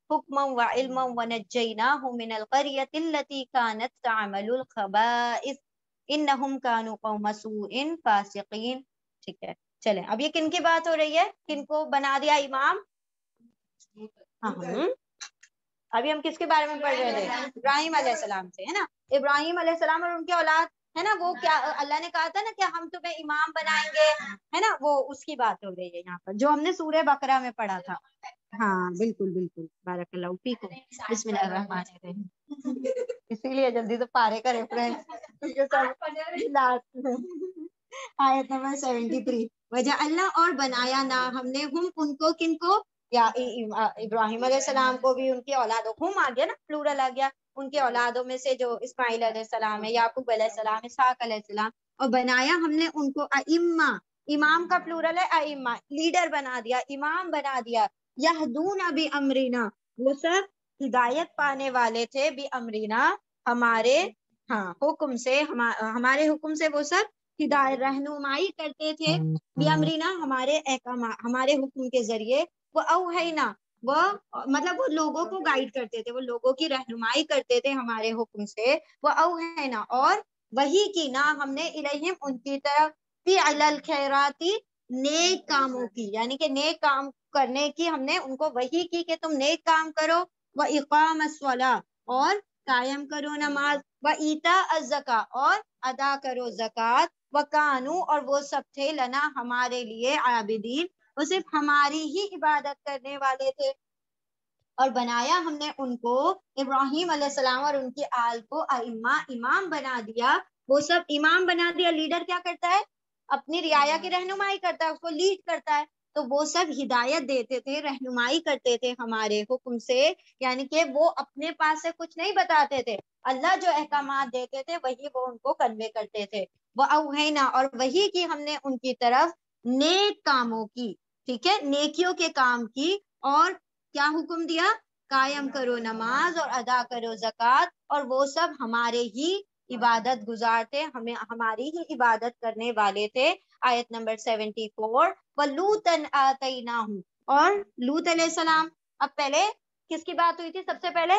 حُكْمًا وَعِلْمًا وَنَجَّيْنَاهُ مِنَ الْقَرْيَةِ الَّتِي كَانَتْ تَعْمَلُ الْخَبَائِثَ انہم کانوا قوم سوء فاسقین. ٹھیک ہے، چلیں اب یہ کن کی بات ہو رہی ہے، کن کو بنا دیا امام، ابھی ہم کس کے بارے میں پڑھ رہے تھے؟ ابراہیم علیہ السلام سے، ہے نا. ابراہیم علیہ السلام اور ان کے اولاد ہے نا، وہ کیا اللہ نے کہا تھا نا کہ ہم تمہیں امام بنائیں گے، ہے نا، وہ اس کی بات ہو رہی ہے یہاں پر جو ہم نے سورہ بقرہ میں پڑھا تھا. ہاں بالکل بالکل، بارک اللہ فیکم. بسم اللہ الرحمن الرحیم. اسی لیے جلدی سے پارے کا ریفرنس آیت نمبر 73. وجہ اللہ اور بنایا نہ ہم نے ہم ان کو، کن کو، یا ابراہیم علیہ السلام کو بھی ان کی اولادوں، ہم آ گیا نا، پلورل آ گیا، ان کے اولادوں میں سے جو اسماعیل علیہ السلام ہے، یعقوب علیہ السلام، اسحاق علیہ السلام، اور بنایا ہم نے ان کو ائمہ، امام کا پلورل ہے ائمہ، لیڈر بنا دیا، امام بنا دیا. یہدون بامرنا، وہ سب ہدایت پانے والے تھے، بامرنا، ہمارے ہاں حکم سے، ہمارے حکم سے وہ سب ہدایت رہنمائی کرتے تھے، بامرنا، ہمارے احکامات، ہمارے حکم کے ذریعے. وہ اوہینا، وہ مطلب وہ لوگوں کو گائیڈ کرتے تھے، وہ لوگوں کی رہنمائی کرتے تھے ہمارے حکم سے. وہ اوہینا، اور وہی کی نا ہم نے الیہم، ان کی طرف، فی علی الخیراتی، نیک کاموں کی، یعنی کہ نیک کام کرنے کی ہم نے ان کو وہی کی کہ تم نیک کام کرو. وہ اقام الصلاۃ، اور قائم کرو نماز. وہ ایتاء الزکاۃ، اور ادا کرو زکوٰۃ. وہ کانو، اور وہ سب تھے، لنا، ہمارے لیے، عابدین، وہ صرف ہماری ہی عبادت کرنے والے تھے. اور بنایا ہم نے ان کو، ابراہیم علیہ السلام اور ان کی آل کو، ائمہ، امام بنا دیا. وہ سب امام بنا دیا. لیڈر کیا کرتا ہے؟ اپنی رعایا کی رہنمائی کرتا ہے، اس کو لیڈ کرتا ہے. تو وہ سب ہدایت دیتے تھے، رہنمائی کرتے تھے ہمارے حکم سے، یعنی کہ وہ اپنے پاس سے کچھ نہیں بتاتے تھے، اللہ جو احکامات دیتے تھے وہی وہ ان کو کنوے کرتے تھے. وہ اوہینا، اور وہی کی ہم نے ان کی طرف، نیک کاموں کی، ٹھیک ہے، نیکیوں کے کام کی. اور کیا حکم دیا؟ قائم کرو نماز اور ادا کرو زکوٰۃ. اور وہ سب ہمارے ہی عبادت گزار تھے، ہمیں ہماری ہی عبادت کرنے والے تھے. آیت نمبر 74. وَلُوطًا آتَيْنَاهُ، اور لوط علیہ السلام. اب پہلے کس کی بات ہوئی تھی سب سے پہلے؟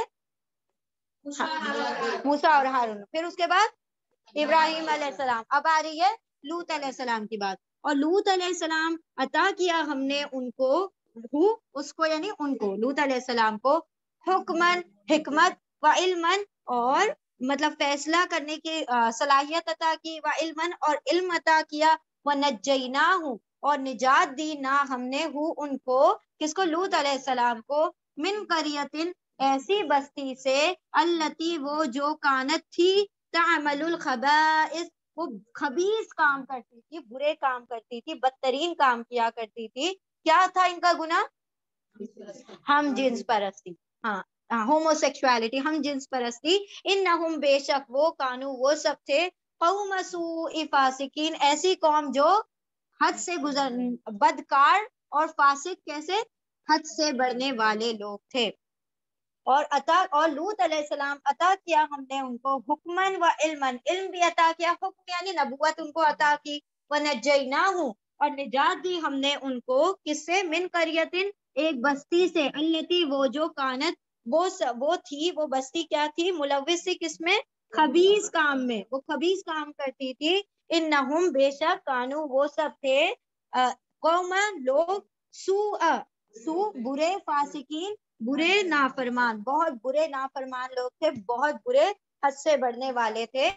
موسیٰ اور ہارون. پھر اس کے بعد ابراہیم علیہ السلام. اب آ رہی ہے لوط علیہ السلام کی بات. اور لوط علیہ السلام عطا کیا ہم نے ان کو، اس کو یعنی ان کو، لوط علیہ السلام کو، حکمن، حکمت، و علمن، اور مطلب فیصلہ کرنے کی صلاحیت عطا کی، و علمن، اور علم عطا کیا. وَنَجَّيْنَاهُ، اور نجات دی نہ ہم نے، ان کو، کس کو؟ لوط علیہ السلام کو، من قریۃ، ایسی بستی سے، التی، وہ جو، کانت تھی، تعمل الخبائث، وہ خبیث کام کرتی تھی، برے کام کرتی تھی، بدترین کام کیا کرتی تھی. کیا تھا ان کا گناہ؟ ہم جنس پرستی. ہاں، ہومو سیکسوالٹی، ہم جنس پرستی. انہم، بے شک وہ، کانو، وہ سب تھے، قوم سوء فاسقین، ایسی قوم جو حد سے گزر، بدکار اور فاسق، کیسے؟ حد سے بڑھنے والے لوگ تھے. اور لوط علیہ السلام عطا کیا ہم نے ان کو، حکمن و علمن، علم بھی عطا کیا، حکم یعنی نبوت ان کو عطا کی. وَنَجَّيْنَاهُ، اور نجات دی ہم نے ان کو، کس سے؟ من قریۃ، ایک بستی سے، التی، وہ جو، کانت، وہ تھی، وہ بستی کیا تھی؟ ملوث تھی، کس میں؟ خبیث کام میں، وہ خبیث کام کرتی تھی. انہم، بے شک، کانو، وہ سب تھے، قوم، لوگ، سوء، برے، فاسقین، برے نافرمان، بہت برے نافرمان لوگ تھے، بہت برے، حد سے بڑھنے والے تھے.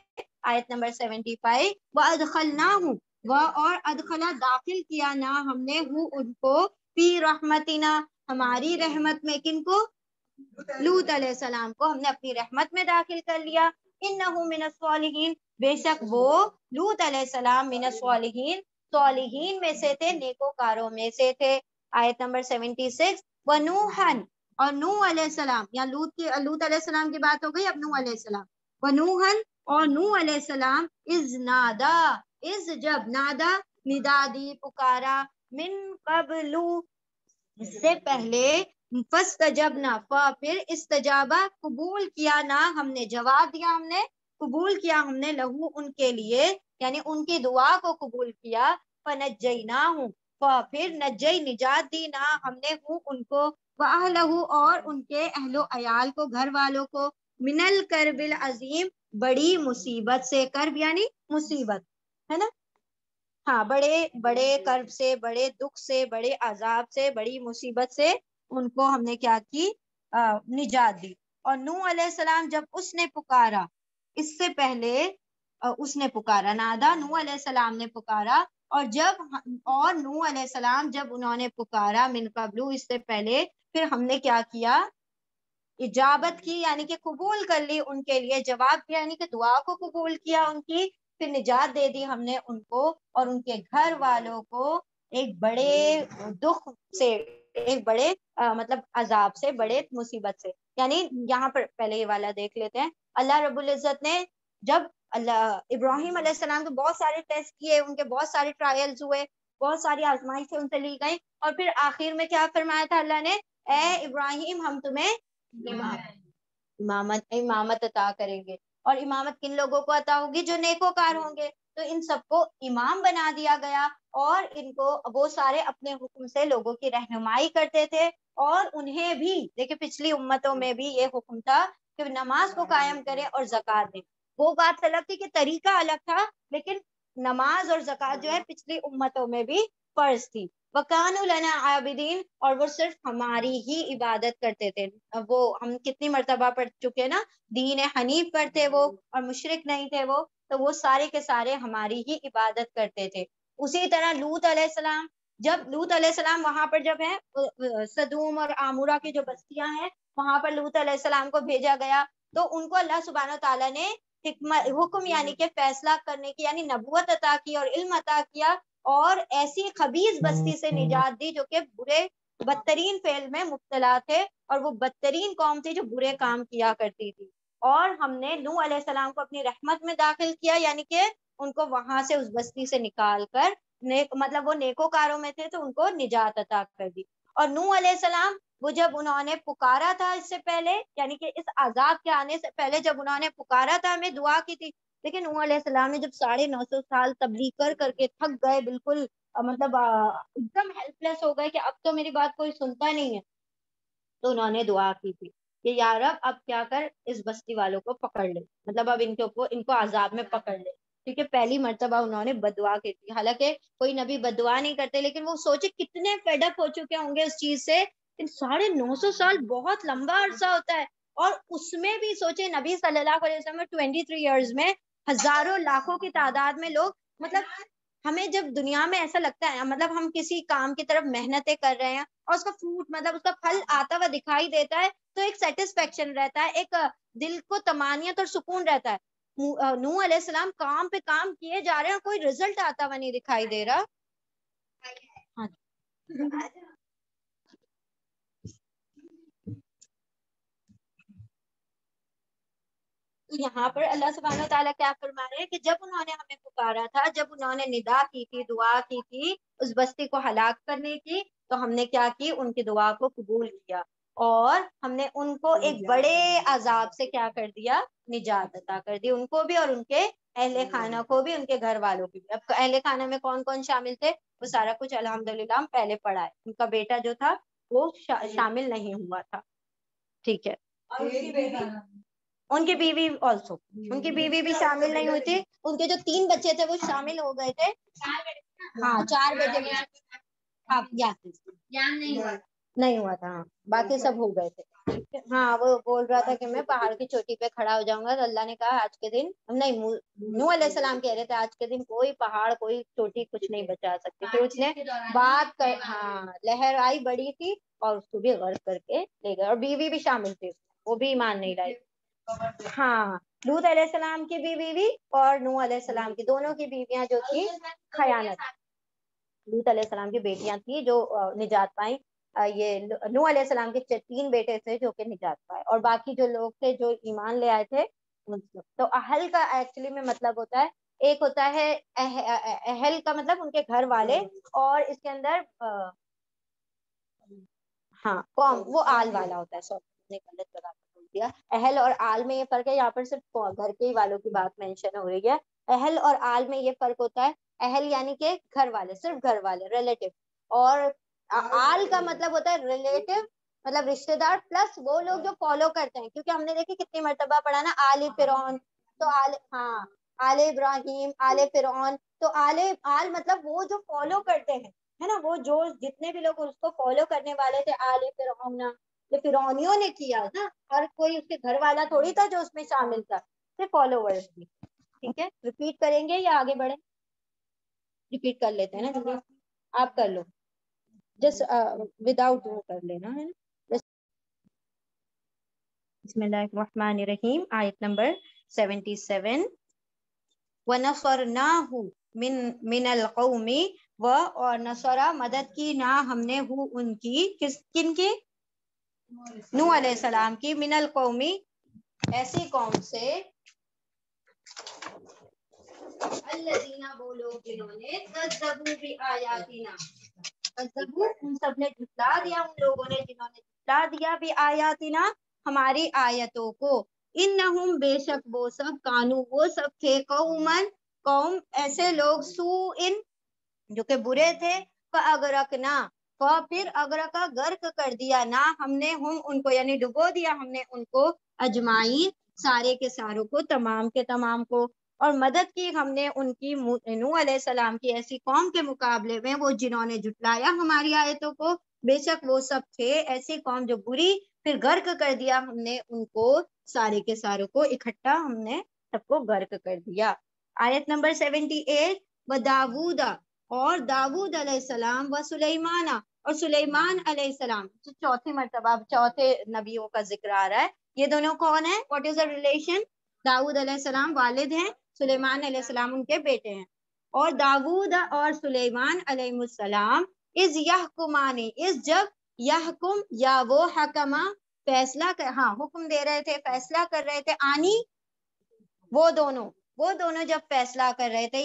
آیت نمبر 75. وَأَدْخَلْنَاهُ، اور ادخلا، داخل کیا، نہ ہم نے، ان کو، فی رحمتنا، ہماری رحمت میں. کن کو؟ لوط علیہ السلام کو ہم نے اپنی رحمت میں داخل کر لیا. انہ من الصالحین، بے شک وہ، لوط علیہ السلام، من الصالحین، صالحین میں سے تھے، نیکوکاروں میں سے تھے. آیت نمبر 76. وَنُوحًا، اور نوح علیہ السلام، یا لوط علیہ السلام کی بات ہو گئی، اب نوح علیہ السلام. وَنُوحًا، اور نوح علیہ السلام، اذ نادا، اذ جب، نادا، ندادی، پکارا، من قبل، اس سے پہلے، فاستجبنا، پھر استجابہ، قبول کیا، نہ ہم نے، جواب دیا ہم نے، قبول کیا ہم نے، لہو، ان کے لیے، یعنی ان کی دعا کو قبول کیا. فنجیناہ، پھر نجی، نجات دی، نہ ہم نے، ان کو، وَأَهْلَهُ، اور ان کے اہل و عیال کو، گھر والوں کو، من الکرب العظیم، بڑی مصیبت سے. کرب یعنی مصیبت، ہے نا. ہاں، بڑے بڑے کرب سے، بڑے دکھ سے، بڑے عذاب سے، بڑی مصیبت سے ان کو ہم نے کیا کی؟ نجات دی. اور نوح علیہ السلام جب اس نے پکارا، اس سے پہلے اس نے پکارا، نادا نوح علیہ السلام نے پکارا، اور نوح علیہ السلام جب انہوں نے پکارا من قبلو، اس سے پہلے، پھر ہم نے کیا کیا؟ اجابت کی، یعنی کہ قبول کر لی ان کے لیے، جواب دیا، یعنی کہ دعا کو قبول کیا ان کی، پھر نجات دے دی ہم نے ان کو اور ان کے گھر والوں کو ایک بڑے دکھ سے، ایک بڑے مطلب عذاب سے، بڑے مصیبت سے. یعنی یہاں پر پہلے یہ والا دیکھ لیتے ہیں. اللہ رب العزت نے جب ابراہیم علیہ السلام کو بہت سارے ٹیسٹ کیے، ان کے بہت سارے ٹرائلز ہوئے، بہت ساری آزمائشیں ان سے لی گئی، اور پھر آخر میں کیا فرمایا تھا اللہ نے؟ اے ابراہیم ہم تمہیں امامت عطا کریں گے. اور امامت کن لوگوں کو عطا ہوگی؟ جو نیکوکار ہوں گے. تو ان سب کو امام بنا دیا گیا، اور ان کو وہ سارے اپنے حکم سے لوگوں کی رہنمائی کرتے تھے. اور انہیں بھی دیکھیں پچھلی امتوں میں بھی یہ حکم تھا کہ نماز کو قائم کرے اور زکوٰۃ دے. وہ بات الگ تھی کہ طریقہ الگ تھا، لیکن نماز اور زکوٰۃ جو ہے پچھلی امتوں میں بھی فرض تھی. وَكَانُوا لَنَا عَابِدِينَ، اور وہ صرف ہماری ہی عبادت کرتے تھے. وہ ہم کتنی مرتبہ پڑھ چکے نا، دین حنیف پر تھے وہ، اور مشرک نہیں تھے وہ، تو وہ سارے کے سارے ہماری ہی عبادت کرتے تھے. اسی طرح لوط علیہ السلام، جب لوط علیہ السلام وہاں پر جب ہے سدوم اور آمورہ کی جو بستیاں ہیں، وہاں پر لوط علیہ السلام کو بھیجا گیا، تو ان کو اللہ سبحانہ تعالیٰ نے حکم یعنی کہ فیصلہ کرنے کی، یعنی نبوت عطا کی اور علم عطا کیا، اور ایسی خبیث بستی سے نجات دی جو کہ برے بدترین فعل میں مبتلا تھے، اور وہ بدترین قوم تھی جو برے کام کیا کرتی تھی. اور ہم نے نوح علیہ السلام کو اپنی رحمت میں داخل کیا، یعنی کہ ان کو وہاں سے اس بستی سے نکال کر مطلب وہ نیکوکاروں میں تھے تو ان کو نجات عطا کر دی. اور نوح علیہ السلام وہ جب انہوں نے پکارا تھا اس سے پہلے، یعنی کہ اس عذاب کے آنے سے پہلے جب انہوں نے پکارا تھا، ہمیں دعا کی تھی. لیکن نوح علیہ السلام نے جب 950 سال تبلیغ کر کر کے تھک گئے، بالکل مطلب ایک دم ہیلپ لیس ہو گئے کہ اب تو میری بات کوئی سنتا نہیں ہے، تو انہوں نے دعا کی تھی کہ یا رب اب کیا کر، اس بستی والوں کو پکڑ لے، مطلب اب ان کو عذاب میں پکڑ لے. کیونکہ پہلی مرتبہ انہوں نے بدعا کی تھی. حالانکہ کوئی نبی بدعا نہیں کرتے، لیکن وہ سوچے کتنے فیڈ اپ ہو چکے ہوں گے اس چیز سے. 950 سال بہت لمبا عرصہ ہوتا ہے، اور اس میں بھی سوچے نبی صلی اللہ علیہ وسلم 23 ایئرز میں ہزاروں لاکھوں کی تعداد میں لوگ، مطلب ہمیں جب دنیا میں ایسا لگتا ہے، مطلب ہم کسی کام کی طرف محنتیں کر رہے ہیں اور اس کا فروٹ، مطلب اس کا پھل آتا ہوا دکھائی دیتا ہے، تو ایک سیٹسفیکشن رہتا ہے، ایک دل کو طمانینت اور سکون رہتا ہے. نوح علیہ السلام کام پہ کام کیے جا رہے ہیں اور کوئی رزلٹ آتا ہوا نہیں دکھائی دے رہا. ہاں تو یہاں پر اللہ سبحانہ تعالیٰ کیا فرما رہے ہیں کہ جب انہوں نے ہمیں پکارا تھا، جب انہوں نے ندا کی تھی، دعا کی تھی اس بستی کو ہلاک کرنے کی، تو ہم نے کیا کی؟ ان کی دعا کو قبول کیا، اور ہم نے ان کو ایک بڑے عذاب سے کیا کر دیا؟ نجات عطا کر دی، ان کو بھی اور ان کے اہل خانہ کو بھی، ان کے گھر والوں کو بھی. اب اہل خانہ میں کون کون شامل تھے وہ سارا کچھ الحمدللہ ہم پہلے پڑھا ہے. ان کا بیٹا جو تھا وہ شامل نہیں ہوا تھا. ٹھیک ہے، ان کی بیوی آلسو، ان کی بیوی بھی شامل نہیں ہوئی تھی. ان کے جو 3 بچے تھے وہ شامل ہو گئے تھے. ہاں 4 بیٹے میں نہیں ہوا تھا، ہاں باقی سب ہو گئے تھے. ہاں وہ بول رہا تھا کہ میں پہاڑ کی چوٹی پہ کھڑا ہو جاؤں گا، تو اللہ نے کہا آج کے دن نہیں، نوح علیہ السلام کہہ رہے تھے آج کے دن کوئی پہاڑ کوئی چوٹی کچھ نہیں بچا سکتی. پھر اس نے بات کر، ہاں لہر آئی بڑی تھی اور اس کو بھی غرق کر کے لے گئے، اور بیوی بھی شامل تھی، وہ بھی ایمان نہیں لائی. ہاں لوط علیہ السلام کی بھی بیوی اور نوح علیہ السلام کی، دونوں کی بیویاں جو تھی خیانت. لوط علیہ السلام کی بیٹیاں تھیں جو نجات پائیں. یہ نوح علیہ السلام کے 3 بیٹے تھے جو کہ نجات پائے، اور باقی جو لوگ تھے جو ایمان لے آئے تھے. تو اہل کا ایکچولی میں مطلب ہوتا ہے، ایک ہوتا ہے اہل کا مطلب ان کے گھر والے، اور اس کے اندر ہاں قوم وہ آل والا ہوتا ہے. سوری غلط جگہ بول دیا. اہل اور آل میں یہ فرق ہے، یہاں پر صرف گھر کے ہی والوں کی بات مینشن ہو رہی ہے. اہل اور آل میں یہ فرق ہوتا ہے، اہل یعنی کہ گھر والے، صرف گھر والے، ریلیٹو، اور آل کا مطلب ہوتا ہے ریلیٹو، مطلب رشتے دار پلس وہ لوگ جو فالو کرتے ہیں. کیونکہ ہم نے دیکھی کتنی مرتبہ پڑھا نا آل فرعون، تو آل، ہاں آل ابراہیم، آل فرعون، تو آل مطلب وہ جو فالو کرتے ہیں، ہے نا، وہ جو جتنے بھی لوگ اس کو فالو کرنے والے تھے، آل فرعون. جو فرعونیوں نے کیا نا، ہر کوئی اس کے گھر والا تھوڑی تھا جو اس میں شامل تھا، صرف فالوورز بھی. ٹھیک ہے، ریپیٹ کریں گے یا آگے بڑھیں؟ ریپیٹ کر لیتے ہیں نا جلدی، آپ کر لو جس وداؤٹ وہ کر لینا ہے. بسم اللہ الرحمن الرحیم، آیت نمبر 77. وَنَصَرْنَاهُ من القوم، اور نصرہ مدد کی نا ہم نے ہو ان کی، کن کی؟ نوح علیہ السلام کی. من القومی، ایسی قوم سے، الذین، وہ لوگ جنہوں نے کذبوا بآیاتنا، کذبوا ان سب نے جھٹلا دیا، ان لوگوں نے جنہوں نے جھٹلا دیا بآیاتنا ہماری آیتوں کو. انہم، بے شک وہ سب، کانو وہ سب تھے، قوم ایسے لوگ، سوء جو کہ برے تھے، فاغرقنا، پھر اغرقا غرق کر دیا نا ہم نے ہم ان کو، یعنی ڈبو دیا ہم نے ان کو، اجمعین سارے کے ساروں کو، تمام کے تمام کو. اور مدد کی ہم نے ان کی نوح علیہ السلام کی ایسی قوم کے مقابلے میں، وہ جنہوں نے جھٹلایا ہماری آیتوں کو. بے شک وہ سب تھے ایسی قوم جو بری، پھر غرق کر دیا ہم نے ان کو، سارے کے ساروں کو اکٹھا ہم نے سب کو غرق کر دیا. آیت نمبر 78. وَدَاوُودَ، اور داود علیہ السلام، و سلیمان، اور سلیمان علیہ السلام. چوتھی مرتبہ چوتھے نبیوں کا ذکر آ رہا ہے. یہ دونوں کون ہیں؟ What is the relation? داود علیہ السلام والد ہیں، سلیمان علیہ السلام ان کے بیٹے ہیں. اور داود اور سلیمان علیہ السلام، از یحکمانی، از جب، یحکم یا وہ، حکمہ فیصلہ کر، ہاں حکم دے رہے تھے، فیصلہ کر رہے تھے، آنی وہ دونوں جب فیصلہ کر رہے تھے،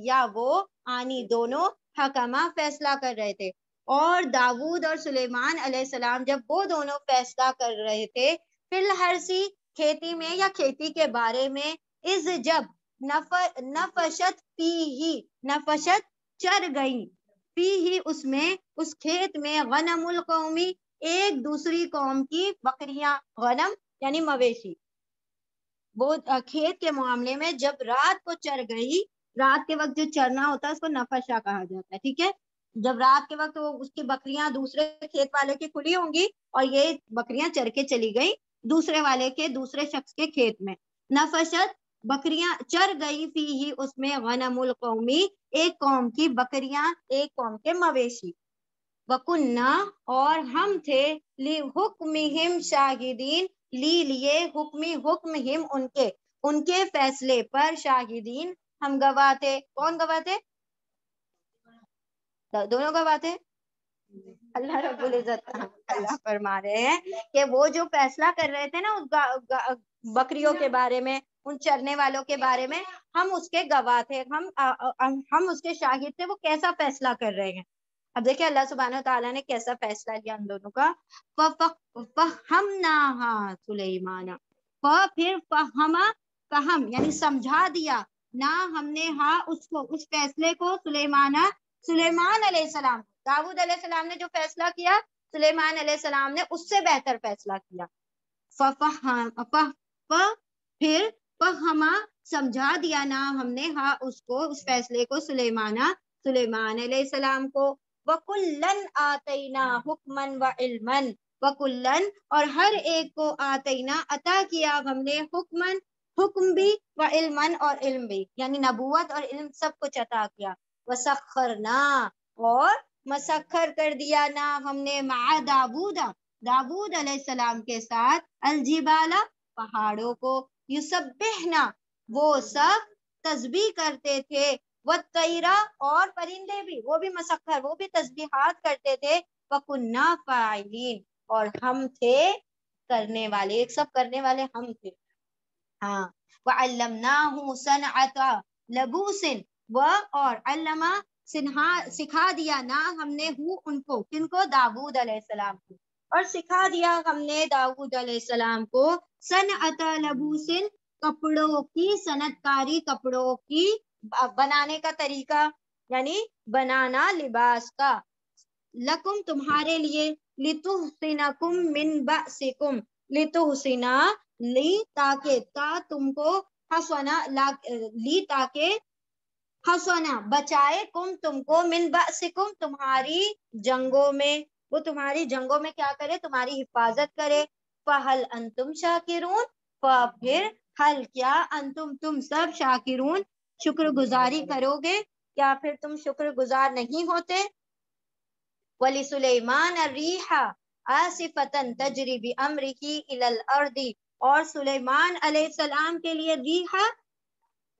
یا وہ آنی دونوں، حکمہ فیصلہ کر رہے تھے. اور داود اور سلیمان علیہ السلام جب وہ دونوں فیصلہ کر رہے تھے، فی الحرثی، کھیتی میں یا کھیتی کے بارے میں، از جب، نفشت فیہ، نفشت چر گئی، فیہ اس میں، اس کھیت میں، غنم القومی، ایک دوسری قوم کی بکریاں، غنم یعنی مویشی. وہ کھیت کے معاملے میں جب رات کو چر گئی، رات کے وقت جو چرنا ہوتا ہے اس کو نفشا کہا جاتا ہے. ٹھیک ہے، جب رات کے وقت وہ اس کی بکریاں دوسرے کھیت والے کی کھلی ہوں گی، اور یہ بکریاں چر کے چلی گئی دوسرے والے کے، دوسرے شخص کے کھیت میں. نفشت، بکریاں چر گئی، فی ہی اس میں، غنم القومی، ایک قوم کی بکریاں، ایک قوم کے مویشی. وَكُنَّا، اور ہم تھے، لِحُکْمِهِمْ شاہدین، لیے حکم ان کے فیصلے پر، شاہدین ہم گواہ تھے. کون گواہ تھے؟ دونوں گواہ تھے. اللہ رب العزت اللہ فرما رہے ہیں کہ وہ جو فیصلہ کر رہے تھے نا اس بکریوں کے بارے میں، ان چرنے والوں کے بارے میں، ہم اس کے گواہ تھے، ہم اس کے شاہد تھے، وہ کیسا فیصلہ کر رہے ہیں. اب دیکھیں اللہ سبحانہ وتعالیٰ نے کیسا فیصلہ لیا ان دونوں کا. فَفَهَّمْنَاهَا سُلَيْمَانَ، پھر فہم یعنی سمجھا دیا نا ہم نے، ہاں اس کو، اس فیصلے کو، سلیمان علیہ السلام. داود علیہ السلام نے جو فیصلہ کیا، سلیمان علیہ السلام نے اس سے بہتر فیصلہ کیا. پھر فہما، سمجھا دیا نا ہم نے، ہاں اس کو، اس فیصلے کو، سلیمان علیہ السلام کو. وَكُلًّا آتَيْنَا حُكْمًا وَعِلْمًا، وَكُلًّا اور ہر ایک کو، آتینا عطا کیا ہم نے، حکم بھی، وعلمًا اور علم بھی، یعنی نبوت اور علم سب کچھ عطا کیا. وَسَخَّرْنَا اور مسخر کر دیا نا ہم نے، مع داود علیہ السلام کے ساتھ، الجبال پہاڑوں کو، یسبحنا وہ سب تسبیح کرتے تھے، والطیر اور پرندے بھی، وہ بھی مسخر، وہ بھی تسبیحات کرتے تھے. وَكُنَّا فَاعِلِينَ اور ہم تھے کرنے والے، ایک سب کرنے والے ہم تھے. ہاں. وَعَلَّمْنَاهُ صَنْعَةَ لَبُوسٍ اور علامہ سکھا دیا نا ہم نے ان کو، کن کو؟ داود علیہ السلام کو. اور سکھا دیا ہم نے داود علیہ السلام کو، صنعۃ لبوس، کپڑوں کی صنعت کاری، کپڑوں کی بنانے کا طریقہ، یعنی بنانا لباس کا. لکم تمہارے لیے، لتحصنکم من بأسکم، لتحصنا لی تاکہ، تم کو، حسنا لی تاکہ، حسنا بچائے، تم کو، من بأسکم تمہاری جنگوں میں، وہ تمہاری جنگوں میں کیا کرے؟ تمہاری حفاظت کرے. فَهَلْ أَنْتُمْ شَاكِرُونَ، پھر حل کیا تم سب شاکرون، شکر گزاری کرو گے، کیا پھر تم شکر گزار نہیں ہوتے؟ وَلِسُلَيْمَانَ الرِّيحَ عَاصِفَةً تَجْرِي بِأَمْرِهِ إِلَى الْأَرْضِ، اور سلیمان علیہ السلام کے لیے ریحا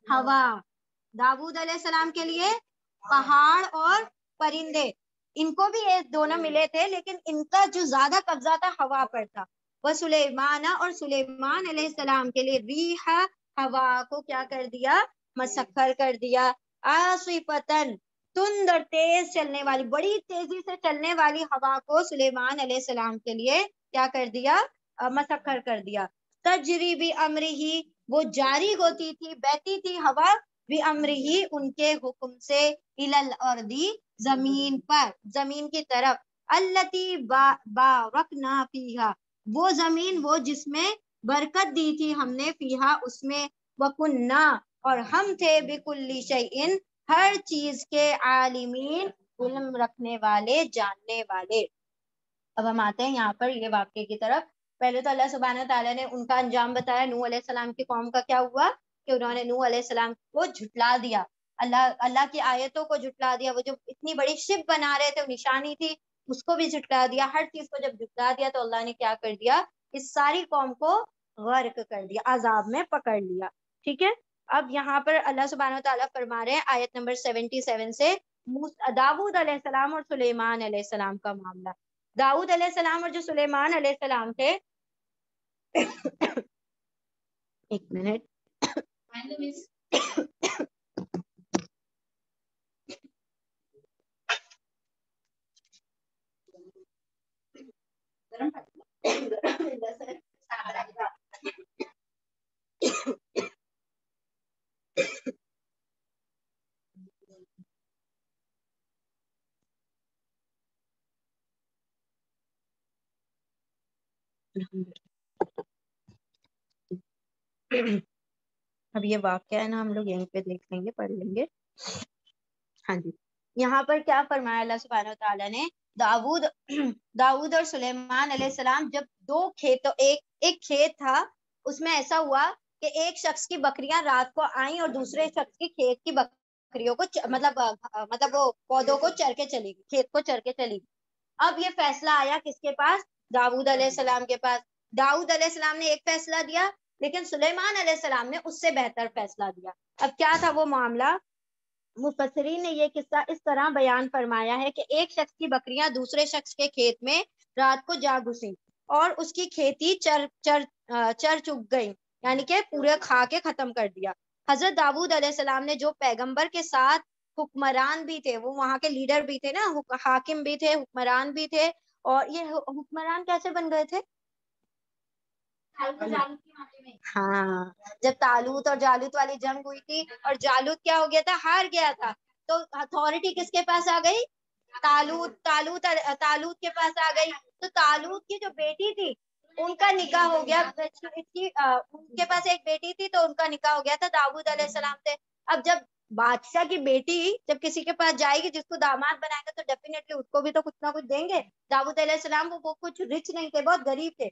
ہوا، داود علیہ السلام کے لیے پہاڑ اور پرندے. ان کو بھی یہ دونوں ملے تھے، لیکن ان کا جو زیادہ قبضہ تھا ہوا پر تھا. وہ سلیمان، اور سلیمان علیہ السلام کے لیے ریحا ہوا کو کیا کر دیا؟ مسخر کر دیا. عاصفتن، تند اور تیز چلنے والی، بڑی تیزی سے چلنے والی ہوا کو سلیمان علیہ السلام کے لیے کیا کر دیا؟ مسخر کر دیا. تجری بھی امرہی، وہ جاری ہوتی تھی، بہتی تھی ہوا، بھی امرہی، ان کے حکم سے، الل اردی، زمین پر، زمین کی طرف، التی بارکنا فیہا، وہ زمین، وہ جس میں برکت دی تھی ہم نے، فیہا، اس میں، وکننا، اور ہم تھے، بکل شیء، ہر چیز کے، عالمین، علم رکھنے والے، جاننے والے. اب ہم آتے ہیں یہاں پر یہ واقعے کی طرف. پہلے تو اللہ سبحانہ تعالیٰ نے ان کا انجام بتایا. نوح علیہ السلام کی قوم کا کیا ہوا کہ انہوں نے نوح علیہ السلام کو جھٹلا دیا، اللہ کی آیتوں کو جھٹلا دیا. وہ جو اتنی بڑی شپ بنا رہے تھے، نشانی تھی، اس کو بھی جھٹلا دیا. ہر چیز کو جب جھٹلا دیا تو اللہ نے کیا کر دیا؟ اس ساری قوم کو غرق کر دیا، عذاب میں پکڑ لیا. ٹھیک ہے. اب یہاں پر اللہ سبحانہ تعالیٰ فرما رہے ہیں آیت نمبر 77 سے داؤد علیہ السلام اور سلیمان علیہ السلام کا معاملہ. داؤد علیہ السلام اور جو سلیمان علیہ السلام تھے، ایک منٹ، اب یہ واقعہ ہے نا، ہم لوگ یہیں پہ دیکھ لیں گے، پڑھ لیں گے. ہاں جی. یہاں پر کیا فرمایا اللہ سبحانہ وتعالیٰ نے؟ داؤد اور سلیمان علیہ السلام جب دو کھیتوں، ایک کھیت تھا، اس میں ایسا ہوا کہ ایک شخص کی بکریاں رات کو آئیں اور دوسرے شخص کی کھیت کی بکریوں کو مطلب وہ پودوں کو چر کے چلی گئی، کھیت کو چر کے چلی گئی. اب یہ فیصلہ آیا کس کے پاس؟ داؤد علیہ السلام کے پاس. داؤد علیہ السلام نے ایک فیصلہ دیا، لیکن سلیمان علیہ السلام نے اس سے بہتر فیصلہ دیا. اب کیا تھا وہ معاملہ؟ مفسرین نے یہ قصہ اس طرح بیان فرمایا ہے کہ ایک شخص کی بکریاں دوسرے شخص کے کھیت میں رات کو جا گھسیں اور اس کی کھیتی چر چگ گئی، یعنی کہ پورے کھا کے ختم کر دیا. حضرت داؤد علیہ السلام نے، جو پیغمبر کے ساتھ حکمران بھی تھے، وہ وہاں کے لیڈر بھی تھے نا، حاکم بھی تھے، حکمران بھی تھے. اور یہ حکمران کیسے بن گئے تھے؟ ہاں، جب طالوت اور جالوت والی جنگ ہوئی تھی اور جالوت کیا ہو گیا تھا؟ ہار گیا تھا، تو اتھارٹی کس کے پاس آ گئی؟ طالوت کے پاس آ گئی. تو طالوت کی جو بیٹی تھی ان کا نکاح ہو گیا، ان کے پاس ایک بیٹی تھی تو ان کا نکاح ہو گیا تھا داؤد علیہ السلام سے. اب جب بادشاہ کی بیٹی جب کسی کے پاس جائے گی، جس کو داماد بنائے گا، تو ڈیفینیٹلی اس کو بھی تو کچھ نہ کچھ دیں گے. داؤد علیہ السلام وہ کچھ رچ نہیں تھے، بہت غریب تھے،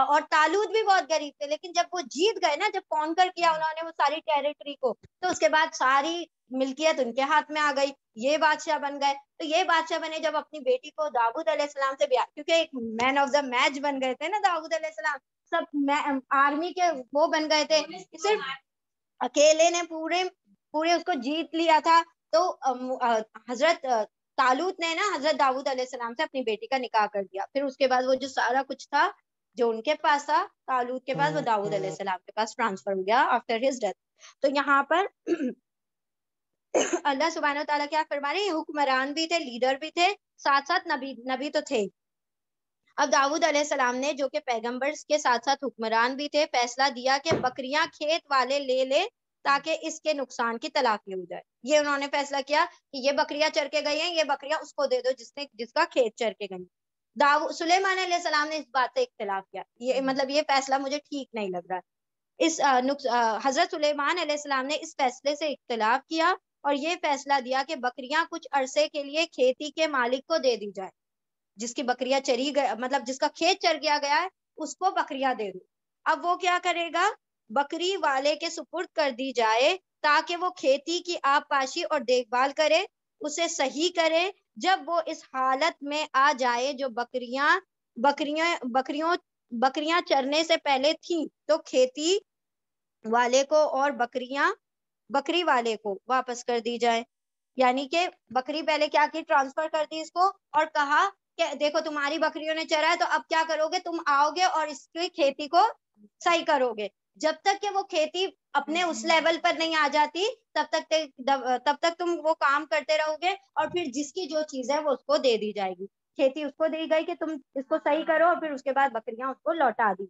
اور طالوت بھی بہت غریب تھے. لیکن جب وہ جیت گئے نا، جب کانکر کیا انہوں نے وہ ساری ٹیریٹری کو، تو اس کے بعد ساری ملکیت ان کے ہاتھ میں آ گئی، یہ بادشاہ بن گئے. تو یہ بادشاہ بنے جب اپنی بیٹی کو داؤد علیہ السلام سے بیاہ، کیونکہ ایک مین آف دا میچ بن گئے تھے نا داؤد علیہ السلام، سب آرمی کے وہ بن گئے تھے، صرف اکیلے نے پورے اس کو جیت لیا تھا. تو حضرت طالوت نے نا حضرت داؤد علیہ السلام سے اپنی بیٹی کا نکاح کر دیا. پھر اس کے بعد وہ جو سارا کچھ تھا جو ان کے پاس تھا طالوت کے پاس، وہ داؤد علیہ السلام کے پاس ٹرانسفر ہو گیا آفٹر ہز ڈیتھ. تو یہاں پر اللہ سبحانہ وتعالیٰ کیا فرما رہے ہیں؟ حکمران بھی تھے، لیڈر بھی تھے، ساتھ ساتھ نبی تو تھے. اب داؤد علیہ السلام نے، جو کہ پیغمبر کے ساتھ ساتھ حکمران بھی تھے، فیصلہ دیا کہ بکریاں کھیت والے لے تاکہ اس کے نقصان کی تلافی ہو جائے. یہ انہوں نے فیصلہ کیا کہ یہ بکریاں چر کے گئی ہیں، یہ بکریاں اس کو دے دو جس کا کھیت چر کے گئی. سلیمان علیہ السلام نے اس بات سے اختلاف کیا، یہ فیصلہ مجھے ٹھیک نہیں لگ رہا. حضرت سلیمان علیہ السلام نے اس فیصلے سے اختلاف کیا اور یہ فیصلہ دیا کہ بکریاں کچھ عرصے کے لیے کھیتی کے مالک کو دے دی جائے. جس کی بکریاں چری گئے، مطلب جس کا کھیت چر گیا گیا ہے، اس کو بکریاں دے دو. اب وہ کیا کرے گا؟ بکری والے کے سپرد کر دی جائے تاکہ وہ کھیتی کی آب پاشی اور دیکھ بھال کرے، اسے صحیح کرے. جب وہ اس حالت میں آ جائے جو بکریاں چرنے سے پہلے تھیں، تو کھیتی والے کو اور بکری والے کو واپس کر دی جائے. یعنی کہ بکری پہلے کیا کی؟ ٹرانسفر کر دی اس کو، اور کہا کہ دیکھو تمہاری بکریوں نے چرا ہے، تو اب کیا کرو گے؟ تم آؤ گے اور اس کی کھیتی کو صحیح کرو گے. جب تک کہ وہ کھیتی اپنے اس لیول پر نہیں آ جاتی، تب تک تم وہ کام کرتے رہو گے، اور پھر جس کی جو چیز ہے وہ اس کو دے دی جائے گی. کھیتی اس کو دی گئی کہ تم اس کو صحیح کرو، اور پھر اس کے بعد بکریاں اس کو لوٹا دی.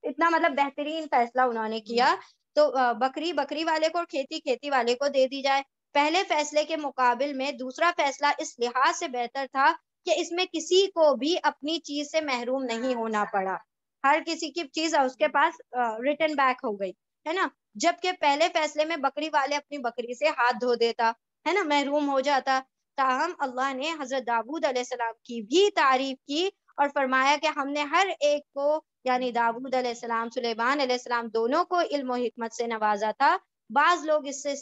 اتنا مطلب بہترین فیصلہ انہوں نے کیا. تو بکری والے کو اور کھیتی والے کو دے دی جائے. پہلے فیصلے کے مقابل میں دوسرا فیصلہ اس لحاظ سے بہتر تھا کہ اس میں کسی کو بھی اپنی چیز سے محروم نہیں ہونا پڑا. ہر کسی کی چیز اس کے پاس ریٹرن بیک ہو گئی، ہے نا. جبکہ پہلے فیصلے میں بکری والے اپنی بکری سے ہاتھ دھو دیتا، ہے نا، محروم ہو جاتا. تاہم اللہ نے حضرت داؤد علیہ السلام کی بھی تعریف کی اور فرمایا کہ ہم نے ہر ایک کو، یعنی داؤد علیہ السلام، سلیمان علیہ السلام، دونوں کو علم و حکمت سے نوازا تھا. بعض لوگ اس سے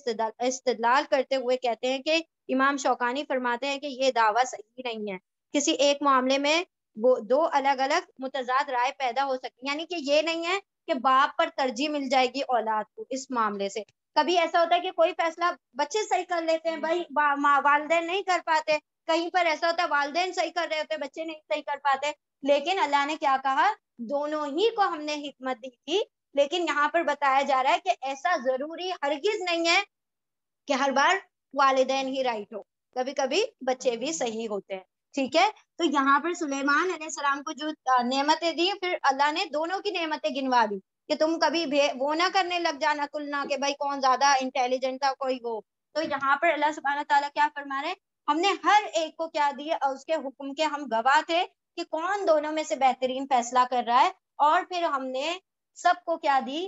استدلال کرتے ہوئے کہتے ہیں کہ امام شوکانی فرماتے ہیں کہ یہ دعویٰ صحیح نہیں ہے. کسی ایک معاملے میں وہ دو الگ الگ متضاد رائے پیدا ہو سکتی، یعنی کہ یہ نہیں ہے کہ باپ پر ترجیح مل جائے گی اولاد کو اس معاملے سے. کبھی ایسا ہوتا ہے کہ کوئی فیصلہ بچے صحیح کر لیتے ہیں بھائی، والدین نہیں کر پاتے. کہیں پر ایسا ہوتا ہے والدین صحیح کر رہے ہوتے، بچے نہیں صحیح کر پاتے. لیکن اللہ نے کیا کہا؟ دونوں ہی کو ہم نے حکمت دی تھی. لیکن یہاں پر بتایا جا رہا ہے کہ ایسا ضروری ہرگز نہیں ہے کہ ہر بار والدین ہی رائٹ ہو، کبھی کبھی بچے بھی صحیح ہوتے ہیں. ٹھیک ہے. تو یہاں پر سلیمان علیہ السلام کو جو نعمتیں دی، پھر اللہ نے دونوں کی نعمتیں گنوا دی کہ تم کبھی وہ نہ کرنے لگ جانا تلنا کہ بھائی کون زیادہ انٹیلیجنٹ تھا کوئی وہ. تو یہاں پر اللہ سبحانہ تعالیٰ کیا فرما رہے ہیں؟ ہم نے ہر ایک کو کیا دی، اور اس کے حکم کے ہم گواہ تھے کہ کون دونوں میں سے بہترین فیصلہ کر رہا ہے. اور پھر ہم نے سب کو کیا دی؟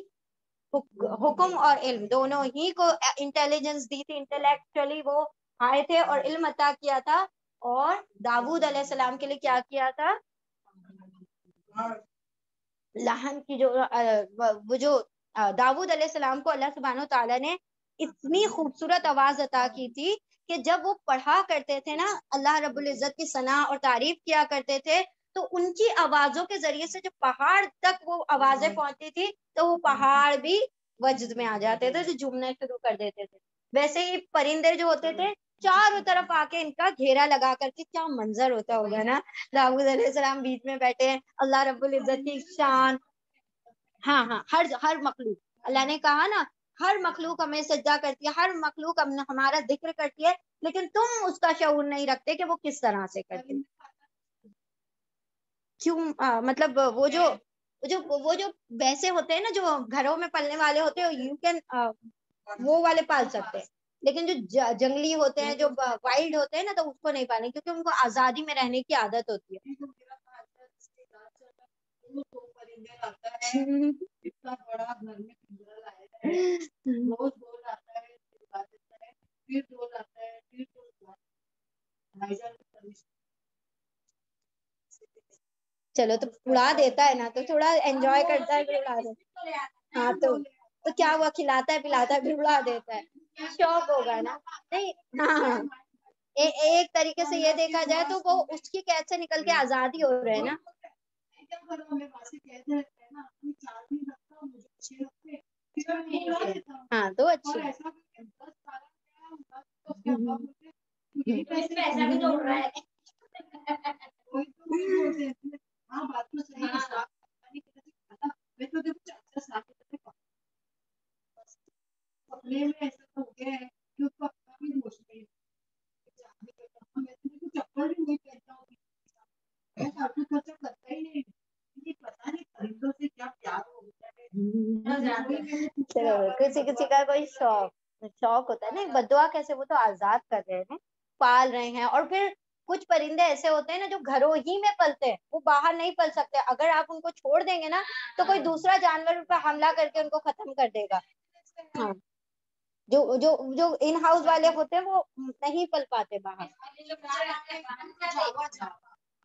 حکم اور علم دونوں ہی کو انٹیلیجنس دی تھی، انٹلیکچولی وہ آئے تھے اور علم عطا کیا تھا. اور داؤد علیہ السلام کے لیے کیا کیا تھا؟ لہن کی وہ جو داؤد علیہ السلام کو اللہ سبحانہ تعالیٰ نے اتنی خوبصورت آواز عطا کی تھی کہ جب وہ پڑھا کرتے تھے نا، اللہ رب العزت کی ثنا اور تعریف کیا کرتے تھے، تو ان کی آوازوں کے ذریعے سے جو پہاڑ تک وہ آوازیں پہنچتی تھی، تو وہ پہاڑ بھی وجد میں آ جاتے تھے، جو جھومنے شروع کر دیتے تھے. ویسے ہی پرندے جو ہوتے تھے چاروں طرف آ کے ان کا گھیرا لگا کر کے، کیا منظر ہوتا ہوگا نا، داؤد علیہ السلام بیچ میں بیٹھے ہیں، اللہ رب العزت کی شان. ہاں ہاں، ہر مخلوق، اللہ نے کہا نا ہر مخلوق ہمیں سجدہ کرتی ہے، ہر مخلوق ہمارا ذکر کرتی ہے، لیکن تم اس کا شعور نہیں رکھتے کہ وہ کس طرح سے کرتے. کیوں؟ مطلب وہ جو ویسے ہوتے ہیں نا، جو گھروں میں پلنے والے ہوتے ہیں، یو کین وہ والے پال سکتے ہیں. لیکن جو جنگلی ہوتے ہیں، جو وائلڈ ہوتے ہیں نا، تو اس کو نہیں پالیں، کیونکہ ان کو آزادی میں رہنے کی عادت ہوتی ہے. چلو تو اڑا دیتا ہے نا، تو تھوڑا انجوائے کرتا ہے پھر اڑا دیتا ہے. ہاں تو کیا ہوا؟ کھلاتا ہے پلاتا ہے پھر اڑا دیتا ہے. شوق ہوگا نا. نہیں، ہاں، ایک طریقے سے یہ دیکھا جائے تو وہ اس کی قید سے نکل کے آزاد ہی ہو رہے ہیں نا. ہاں تو اچھی کسی کسی کا کوئی شوق ہوتا ہے نا. بدعا کیسے؟ وہ تو آزاد کر رہے ہیں، پال رہے ہیں. اور پھر کچھ پرندے ایسے ہوتے ہیں نا جو گھروں ہی میں پلتے ہیں، وہ باہر نہیں پل سکتے. اگر آپ ان کو چھوڑ دیں گے نا تو کوئی دوسرا جانور ان پر حملہ کر کے ان کو ختم کر دے گا. ہاں، جو ان ہاؤس والے ہوتے ہیں وہ نہیں پل پاتے باہر.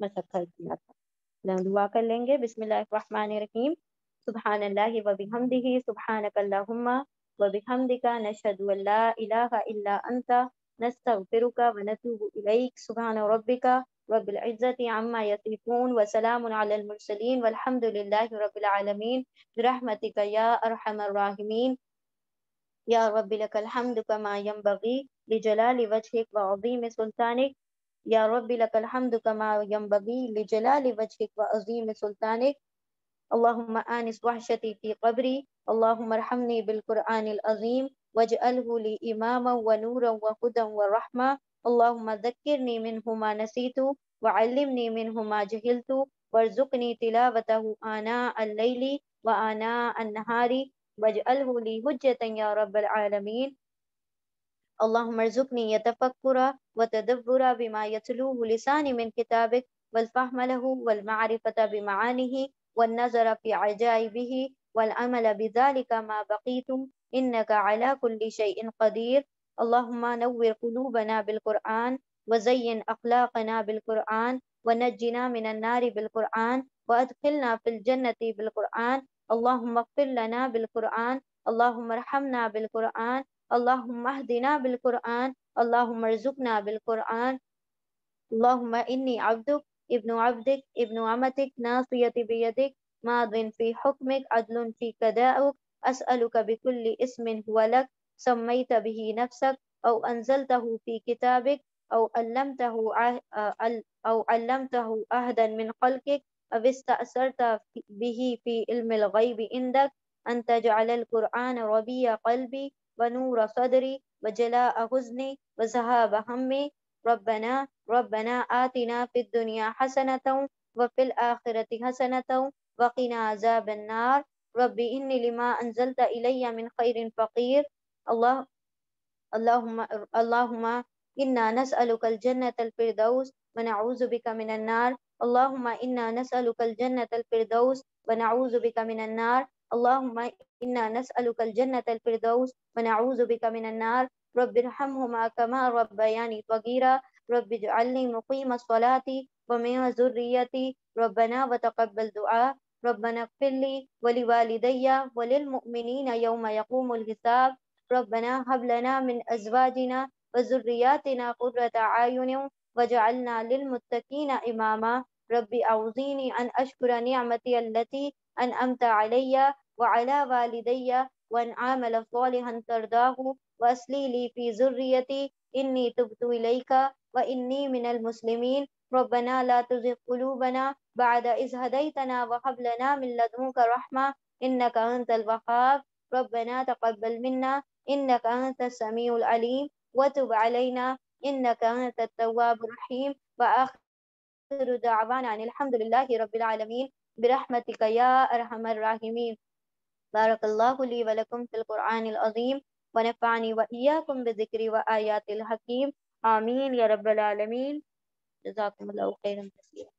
مسح کر دیا تھا۔ دعا کر لیں گے۔ بسم اللہ الرحمن الرحیم، سبحان اللہ و بحمدہ، سبحانک اللہم و بحمدک، نشہد ان لا الہ الا انت، نستغفرک و نتوب الیک، سبحان ربک رب العزت عما یصفون وسلام علی المرسلین والحمد للہ رب العالمین برحمتک یا ارحم الراحمین یا رب لک الحمد کما ینبغی لجلال وجہک وعظیم سلطانک، یا رب لک الحمد کما ینبغی لجلال وجہک وعظیم سلطانک، اللہم آنس وحشتی فی قبری، اللہم ارحمنی بالقرآن العظیم واجعلہ لی اماما ونورا وہدا ورحمہ، اللہم ذکرنی منہ ما نسیت وعلمنی منہ ما جہلت وارزقنی تلاوتہ آناء اللیل وآناء النہار واجعلہ لی حجتا یا رب العالمین، اللہم ارزقنی یتفکر وتدبر بما یتلوہ لسانی من کتابک والفہم لہ والمعرفة بمعانہ والنظر في عجائبه والعمل بذلك ما بقيت إنك على كل شيء قدير، اللهم نور قلوبنا بالقرآن وزين أخلاقنا بالقرآن ونجنا من النار بالقرآن وأدخلنا في الجنة بالقرآن، اللهم اغفر لنا بالقرآن، اللهم ارحمنا بالقرآن، اللهم اهدنا بالقرآن، اللهم ارزقنا بالقرآن، اللهم إني عبدك ابن عبدك ابن أمتك ناصيتي بيدك ماض في حكمك عدل في قضاؤك، أسألك بكل اسم هو لك سميت به نفسك أو أنزلته في كتابك أو علمته أحدا من خلقك أو استأثرت به في علم الغيب عندك أن تجعل القرآن ربيع قلبي ونور صدري وجلاء حزني وذهاب همي، ربنا آتنا في الدنيا حسنة وفي الآخرة حسنة وقنا عذاب النار، رب إني لما أنزلت إلي من خير فقير، اللهم إنا نسألك الجنة الفردوس ونعوذ بك من النار، اللهم إنا نسألك الجنة الفردوس ونعوذ بك من النار، اللهم إنا نسألك الجنة الفردوس ونعوذ بك من النار، رب ارحمهما كما ربياني صغيرا، رب اجعلني مقيم الصلاة ومن ذريتي، ربنا وتقبل دعاء، ربنا اغفر لي ولوالدي وللمؤمنين يوم يقوم الحساب، ربنا هب لنا من أزواجنا وذرياتنا قرة أعين واجعلنا للمتقين إماما، رب أعوذني أن أشكر نعمتي التي أنعمت علي وعلى والدي وأن أعمل صالحا ترضاه وأصلح لي في ذريتي إني تبت إليك وإني من المسلمين، ربنا لا تزغ قلوبنا بعد إذ هديتنا وهب لنا من لدنك رحمة إنك أنت الوهاب، ربنا تقبل منا إنك أنت السميع العليم وتب علينا إنك أنت التواب الرحيم، وآخر دعوانا أن الحمد لله رب العالمين برحمتك يا أرحم الراحمين، بارك الله لي ولكم في القرآن العظيم ونفعني وإياكم بذكر وآيات الحكيم، آمين يا رب العالمين، جزاكم الله خيرا كثيرا.